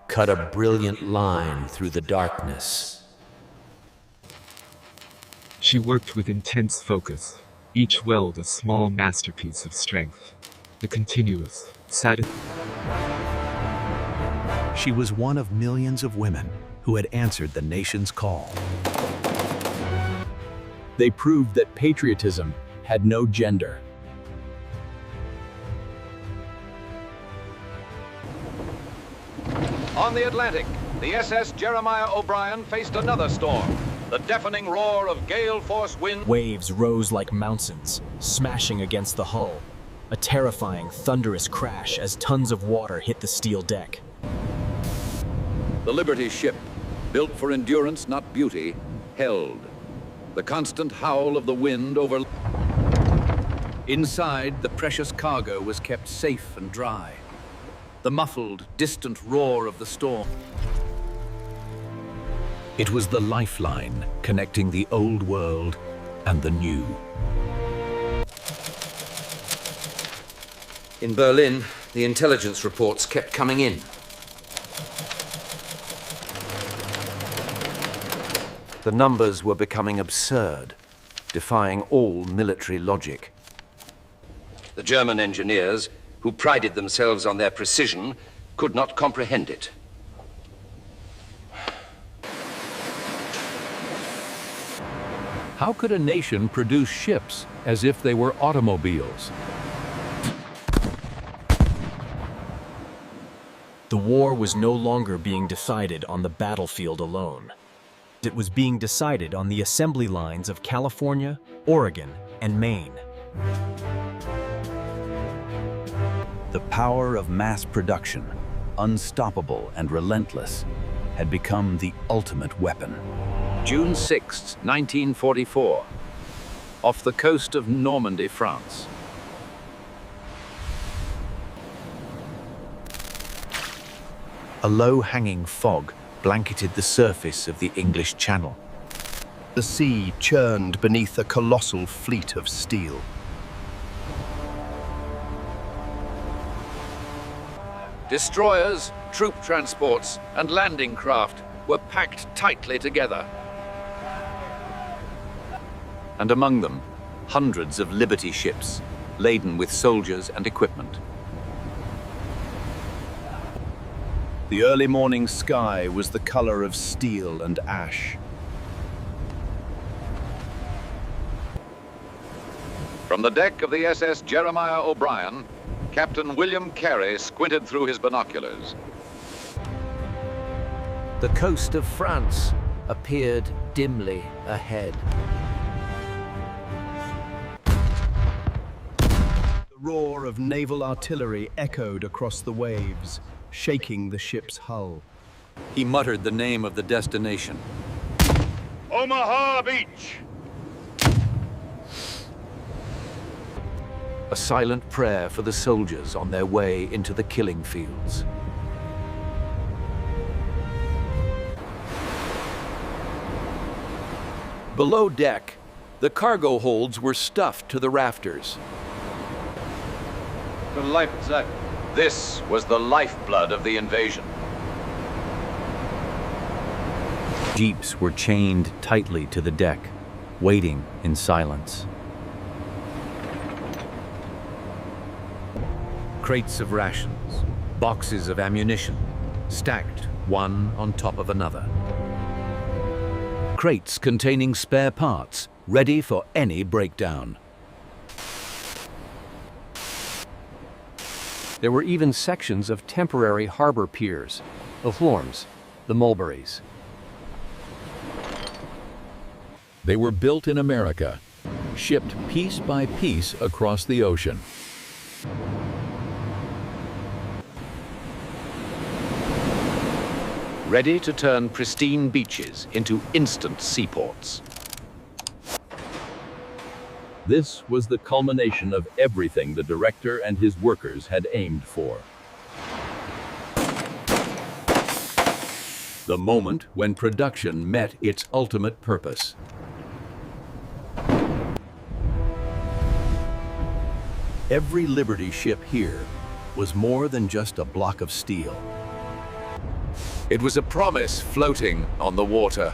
cut a brilliant line through the darkness. She worked with intense focus, each weld a small masterpiece of strength. The continuous, She was one of millions of women who had answered the nation's call. They proved that patriotism had no gender. On the Atlantic, the SS Jeremiah O'Brien faced another storm. The deafening roar of gale force wind. Waves rose like mountains, smashing against the hull. A terrifying, thunderous crash as tons of water hit the steel deck. The Liberty ship, built for endurance, not beauty, held. The constant howl of the wind over... Inside, the precious cargo was kept safe and dry. The muffled, distant roar of the storm. It was the lifeline connecting the old world and the new. In Berlin, the intelligence reports kept coming in. The numbers were becoming absurd, defying all military logic. The German engineers, who prided themselves on their precision, could not comprehend it. How could a nation produce ships as if they were automobiles? The war was no longer being decided on the battlefield alone. It was being decided on the assembly lines of California, Oregon, and Maine. The power of mass production, unstoppable and relentless, had become the ultimate weapon. June 6, 1944, off the coast of Normandy, France. A low-hanging fog blanketed the surface of the English Channel. The sea churned beneath a colossal fleet of steel. Destroyers, troop transports, and landing craft were packed tightly together. And among them, hundreds of Liberty ships, laden with soldiers and equipment. The early morning sky was the color of steel and ash. From the deck of the SS Jeremiah O'Brien, Captain William Carey squinted through his binoculars. The coast of France appeared dimly ahead. The roar of naval artillery echoed across the waves, shaking the ship's hull. He muttered the name of the destination. Omaha Beach! A silent prayer for the soldiers on their way into the killing fields. Below deck, the cargo holds were stuffed to the rafters. This was the lifeblood of the invasion. Jeeps were chained tightly to the deck, waiting in silence. Crates of rations, boxes of ammunition, stacked one on top of another. Crates containing spare parts, ready for any breakdown. There were even sections of temporary harbor piers, the Florms, the Mulberries. They were built in America, shipped piece by piece across the ocean. Ready to turn pristine beaches into instant seaports. This was the culmination of everything the director and his workers had aimed for. The moment when production met its ultimate purpose. Every Liberty ship here was more than just a block of steel. It was a promise floating on the water.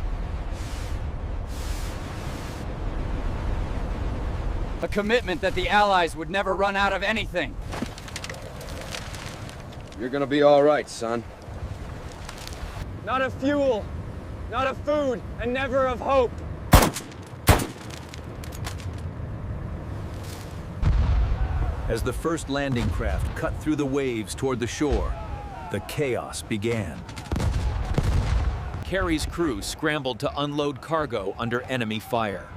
A commitment that the Allies would never run out of anything. You're gonna be all right, son. Not of fuel, not of food, and never of hope. As the first landing craft cut through the waves toward the shore, the chaos began. Carey's crew scrambled to unload cargo under enemy fire.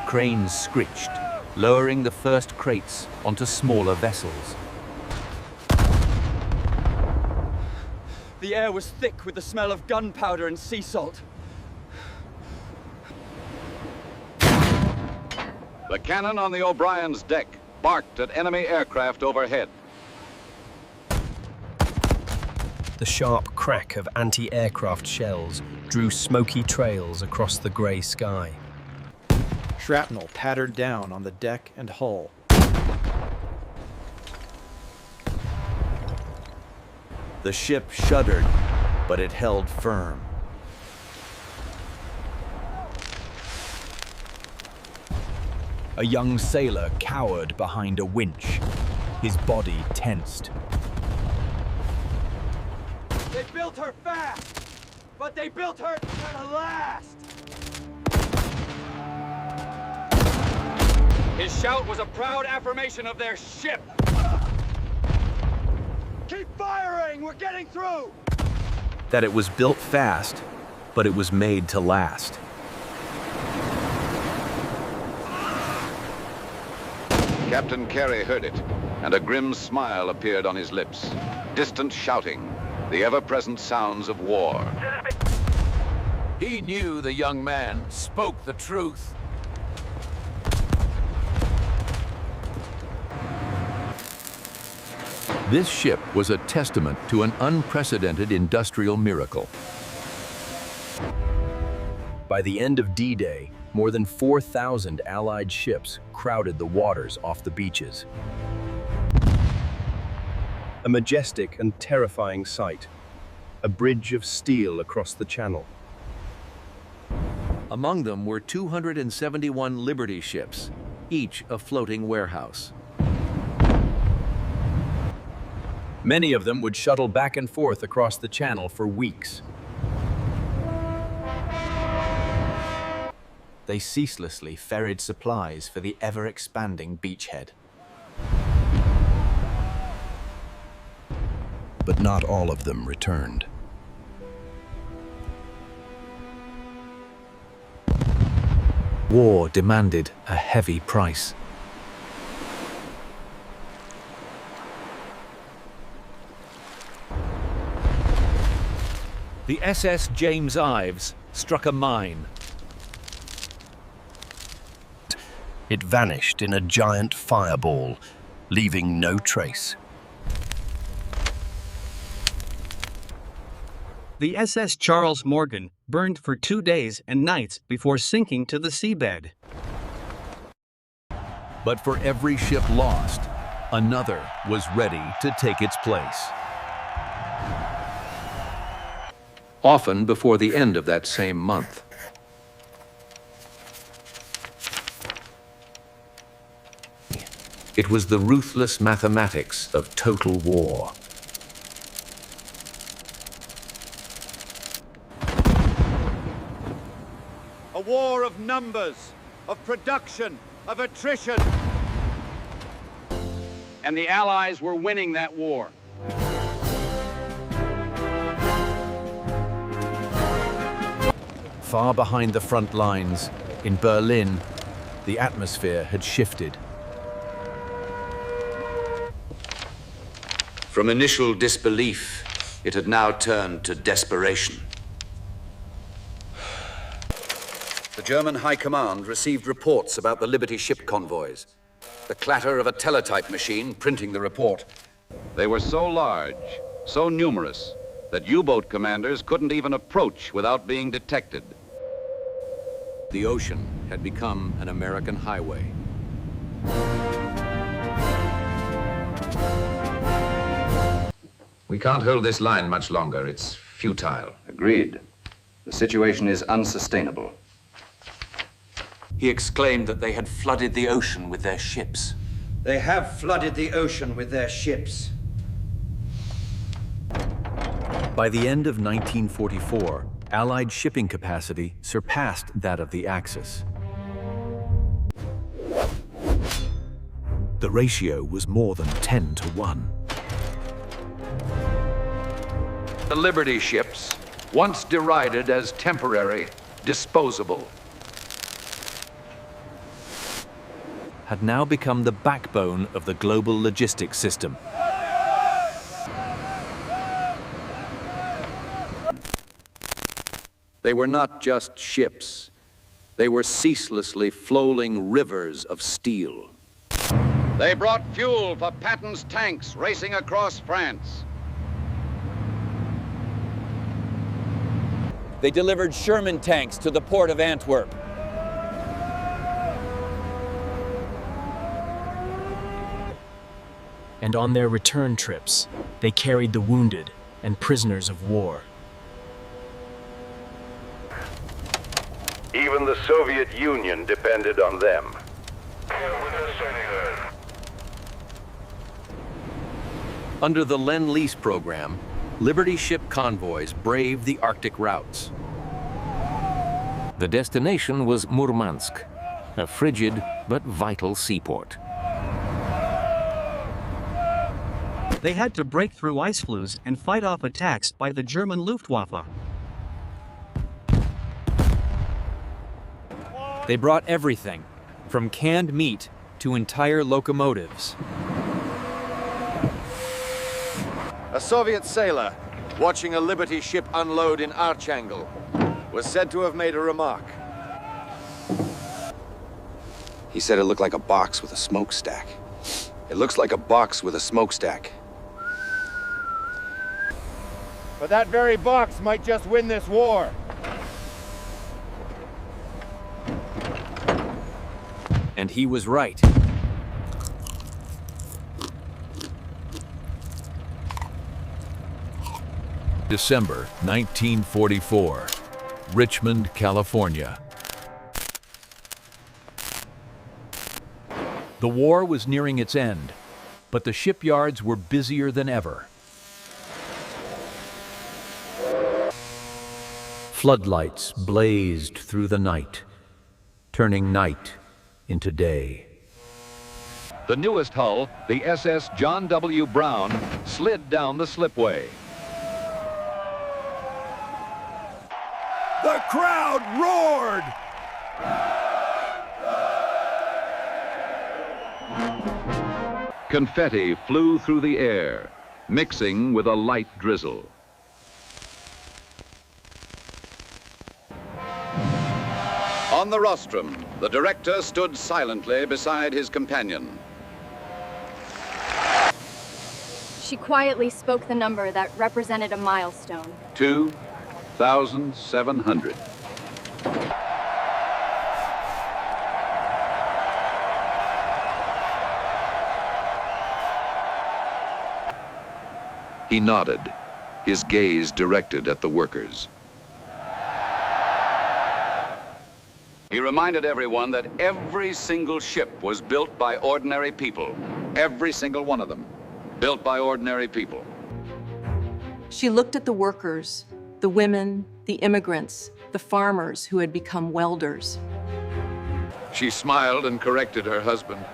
Cranes screeched, lowering the first crates onto smaller vessels. The air was thick with the smell of gunpowder and sea salt. The cannon on the O'Brien's deck barked at enemy aircraft overhead. The sharp crack of anti-aircraft shells drew smoky trails across the grey sky. Shrapnel pattered down on the deck and hull. The ship shuddered, but it held firm. A young sailor cowered behind a winch, his body tensed. They built her fast, but they built her to last. His shout was a proud affirmation of their ship. Keep firing, we're getting through. That it was built fast, but it was made to last. Captain Carey heard it, and a grim smile appeared on his lips. Distant shouting, the ever-present sounds of war. He knew the young man spoke the truth. This ship was a testament to an unprecedented industrial miracle. By the end of D-Day, more than 4,000 Allied ships crowded the waters off the beaches. A majestic and terrifying sight, a bridge of steel across the channel. Among them were 271 Liberty ships, each a floating warehouse. Many of them would shuttle back and forth across the channel for weeks. They ceaselessly ferried supplies for the ever-expanding beachhead. But not all of them returned. War demanded a heavy price. The SS James Ives struck a mine. It vanished in a giant fireball, leaving no trace. The SS Charles Morgan burned for 2 days and nights before sinking to the seabed. But for every ship lost, another was ready to take its place. Often before the end of that same month. It was the ruthless mathematics of total war. A war of numbers, of production, of attrition. And the Allies were winning that war. Far behind the front lines, in Berlin, the atmosphere had shifted. From initial disbelief, it had now turned to desperation. The German High Command received reports about the Liberty ship convoys. The clatter of a teletype machine printing the report. They were so large, so numerous, that U-boat commanders couldn't even approach without being detected. The ocean had become an American highway. We can't hold this line much longer. It's futile. Agreed. The situation is unsustainable. He exclaimed that they had flooded the ocean with their ships. They have flooded the ocean with their ships. By the end of 1944, Allied shipping capacity surpassed that of the Axis. The ratio was more than 10 to 1. The Liberty ships, once derided as temporary, disposable, had now become the backbone of the global logistics system. They were not just ships. They were ceaselessly flowing rivers of steel. They brought fuel for Patton's tanks racing across France. They delivered Sherman tanks to the port of Antwerp. And on their return trips, they carried the wounded and prisoners of war. Even the Soviet Union depended on them. Under the Lend-Lease program, Liberty ship convoys braved the Arctic routes. The destination was Murmansk, a frigid but vital seaport. They had to break through ice flues and fight off attacks by the German Luftwaffe. They brought everything, from canned meat to entire locomotives. A Soviet sailor, watching a Liberty ship unload in Archangel, was said to have made a remark. He said it looked like a box with a smokestack. It looks like a box with a smokestack. But that very box might just win this war. And he was right. December 1944, Richmond, California. The war was nearing its end, but the shipyards were busier than ever. Floodlights blazed through the night, turning night into day. The newest hull, the SS John W. Brown, slid down the slipway. The crowd roared! Confetti flew through the air, mixing with a light drizzle. On the rostrum, the director stood silently beside his companion. She quietly spoke the number that represented a milestone. 2,700. He nodded, his gaze directed at the workers. He reminded everyone that every single ship was built by ordinary people. Every single one of them, built by ordinary people. She looked at the workers, the women, the immigrants, the farmers who had become welders. She smiled and corrected her husband.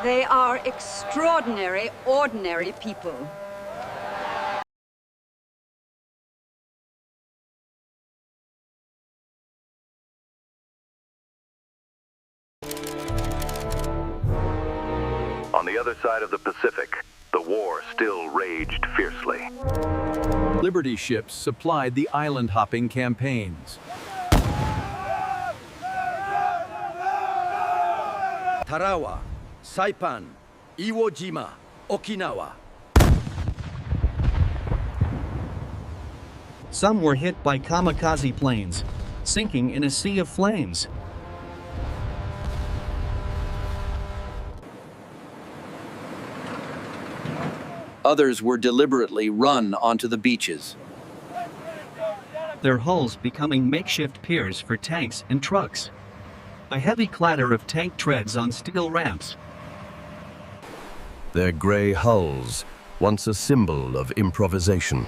They are extraordinary, ordinary people. On the other side of the Pacific, the war still raged fiercely. Liberty ships supplied the island-hopping campaigns. Tarawa, Saipan, Iwo Jima, Okinawa. Some were hit by kamikaze planes, sinking in a sea of flames. Others were deliberately run onto the beaches. Their hulls becoming makeshift piers for tanks and trucks. A heavy clatter of tank treads on steel ramps. Their gray hulls, once a symbol of improvisation,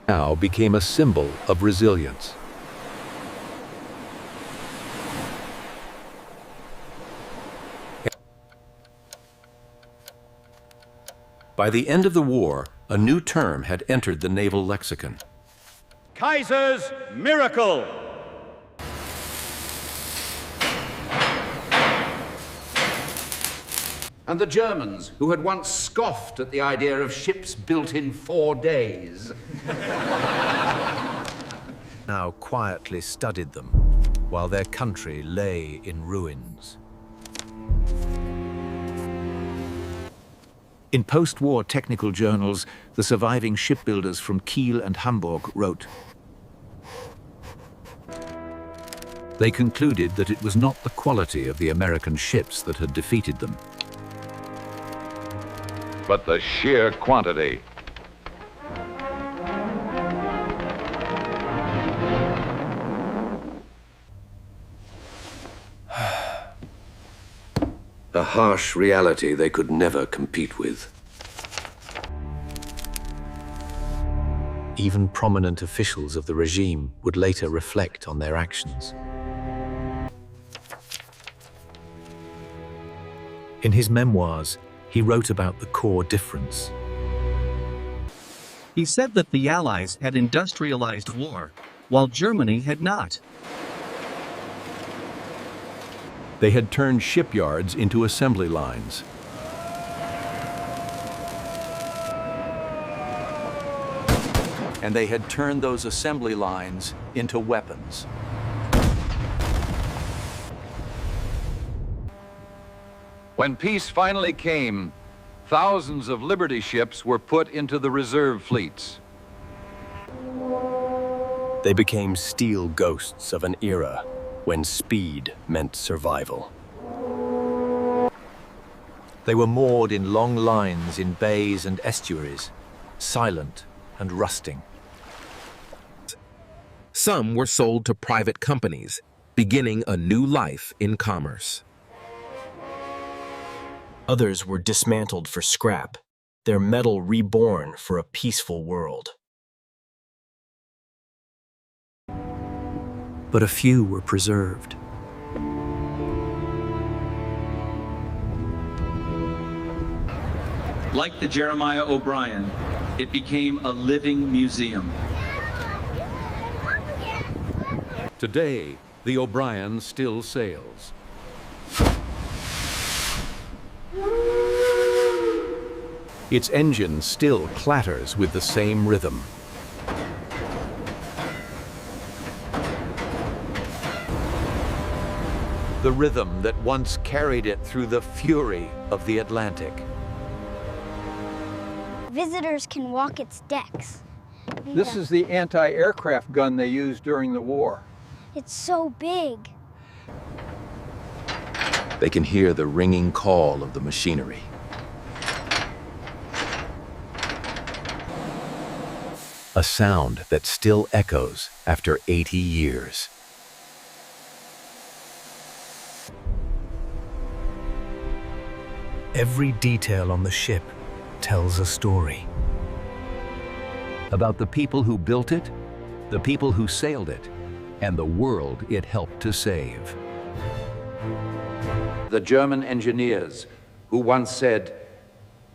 now became a symbol of resilience. By the end of the war, a new term had entered the naval lexicon. Kaiser's miracle. And the Germans, who had once scoffed at the idea of ships built in 4 days, now quietly studied them while their country lay in ruins. In post-war technical journals, the surviving shipbuilders from Kiel and Hamburg wrote, they concluded that it was not the quality of the American ships that had defeated them, but the sheer quantity. a harsh reality they could never compete with. Even prominent officials of the regime would later reflect on their actions. In his memoirs, he wrote about the core difference. He said that the Allies had industrialized war, while Germany had not. They had turned shipyards into assembly lines. And they had turned those assembly lines into weapons. When peace finally came, thousands of Liberty ships were put into the reserve fleets. They became steel ghosts of an era when speed meant survival. They were moored in long lines in bays and estuaries, silent and rusting. Some were sold to private companies, beginning a new life in commerce. Others were dismantled for scrap, their metal reborn for a peaceful world. But a few were preserved. Like the Jeremiah O'Brien, it became a living museum. Today, the O'Brien still sails. Its engine still clatters with the same rhythm. The rhythm that once carried it through the fury of the Atlantic. Visitors can walk its decks. This is the anti-aircraft gun they used during the war. It's so big. They can hear the ringing call of the machinery. a sound that still echoes after 80 years. Every detail on the ship tells a story. About the people who built it, the people who sailed it, and the world it helped to save. The German engineers who once said,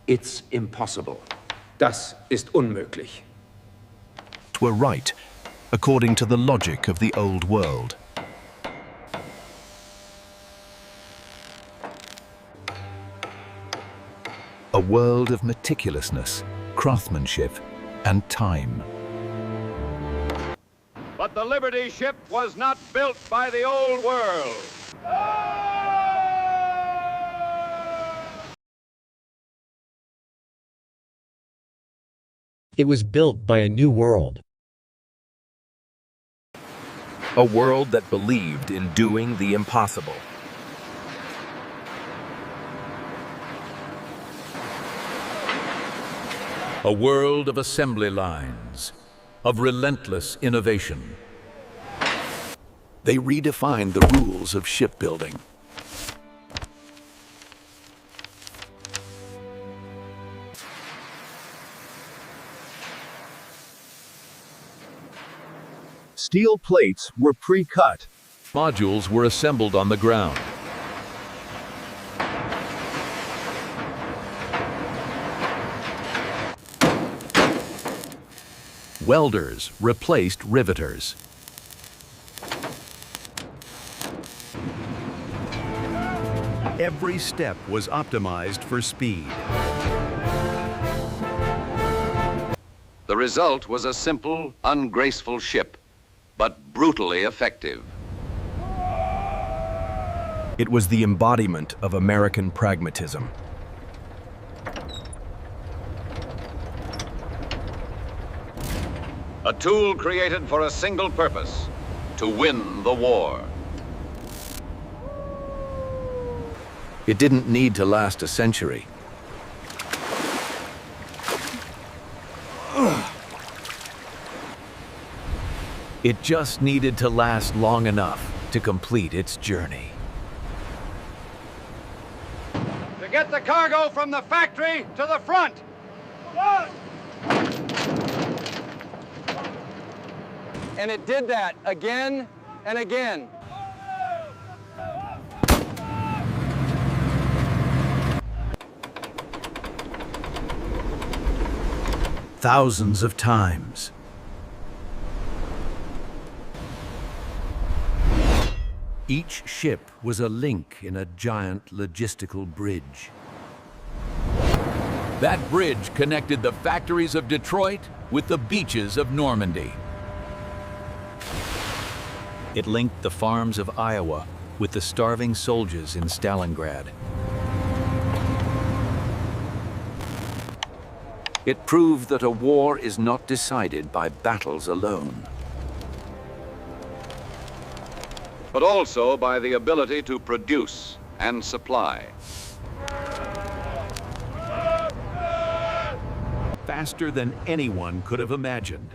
"It's impossible." Das ist unmöglich. Were right, according to the logic of the old world. A world of meticulousness, craftsmanship, and time. But the Liberty ship was not built by the old world. It was built by a new world. A world that believed in doing the impossible. A world of assembly lines, of relentless innovation. They redefined the rules of shipbuilding. Steel plates were pre-cut. Modules were assembled on the ground. Welders replaced riveters. Every step was optimized for speed. The result was a simple, ungraceful ship, but brutally effective. It was the embodiment of American pragmatism. A tool created for a single purpose, to win the war. It didn't need to last a century. It just needed to last long enough to complete its journey. To get the cargo from the factory to the front. And it did that again and again. Thousands of times. Each ship was a link in a giant logistical bridge. That bridge connected the factories of Detroit with the beaches of Normandy. It linked the farms of Iowa with the starving soldiers in Stalingrad. It proved that a war is not decided by battles alone, but also by the ability to produce and supply. Faster than anyone could have imagined.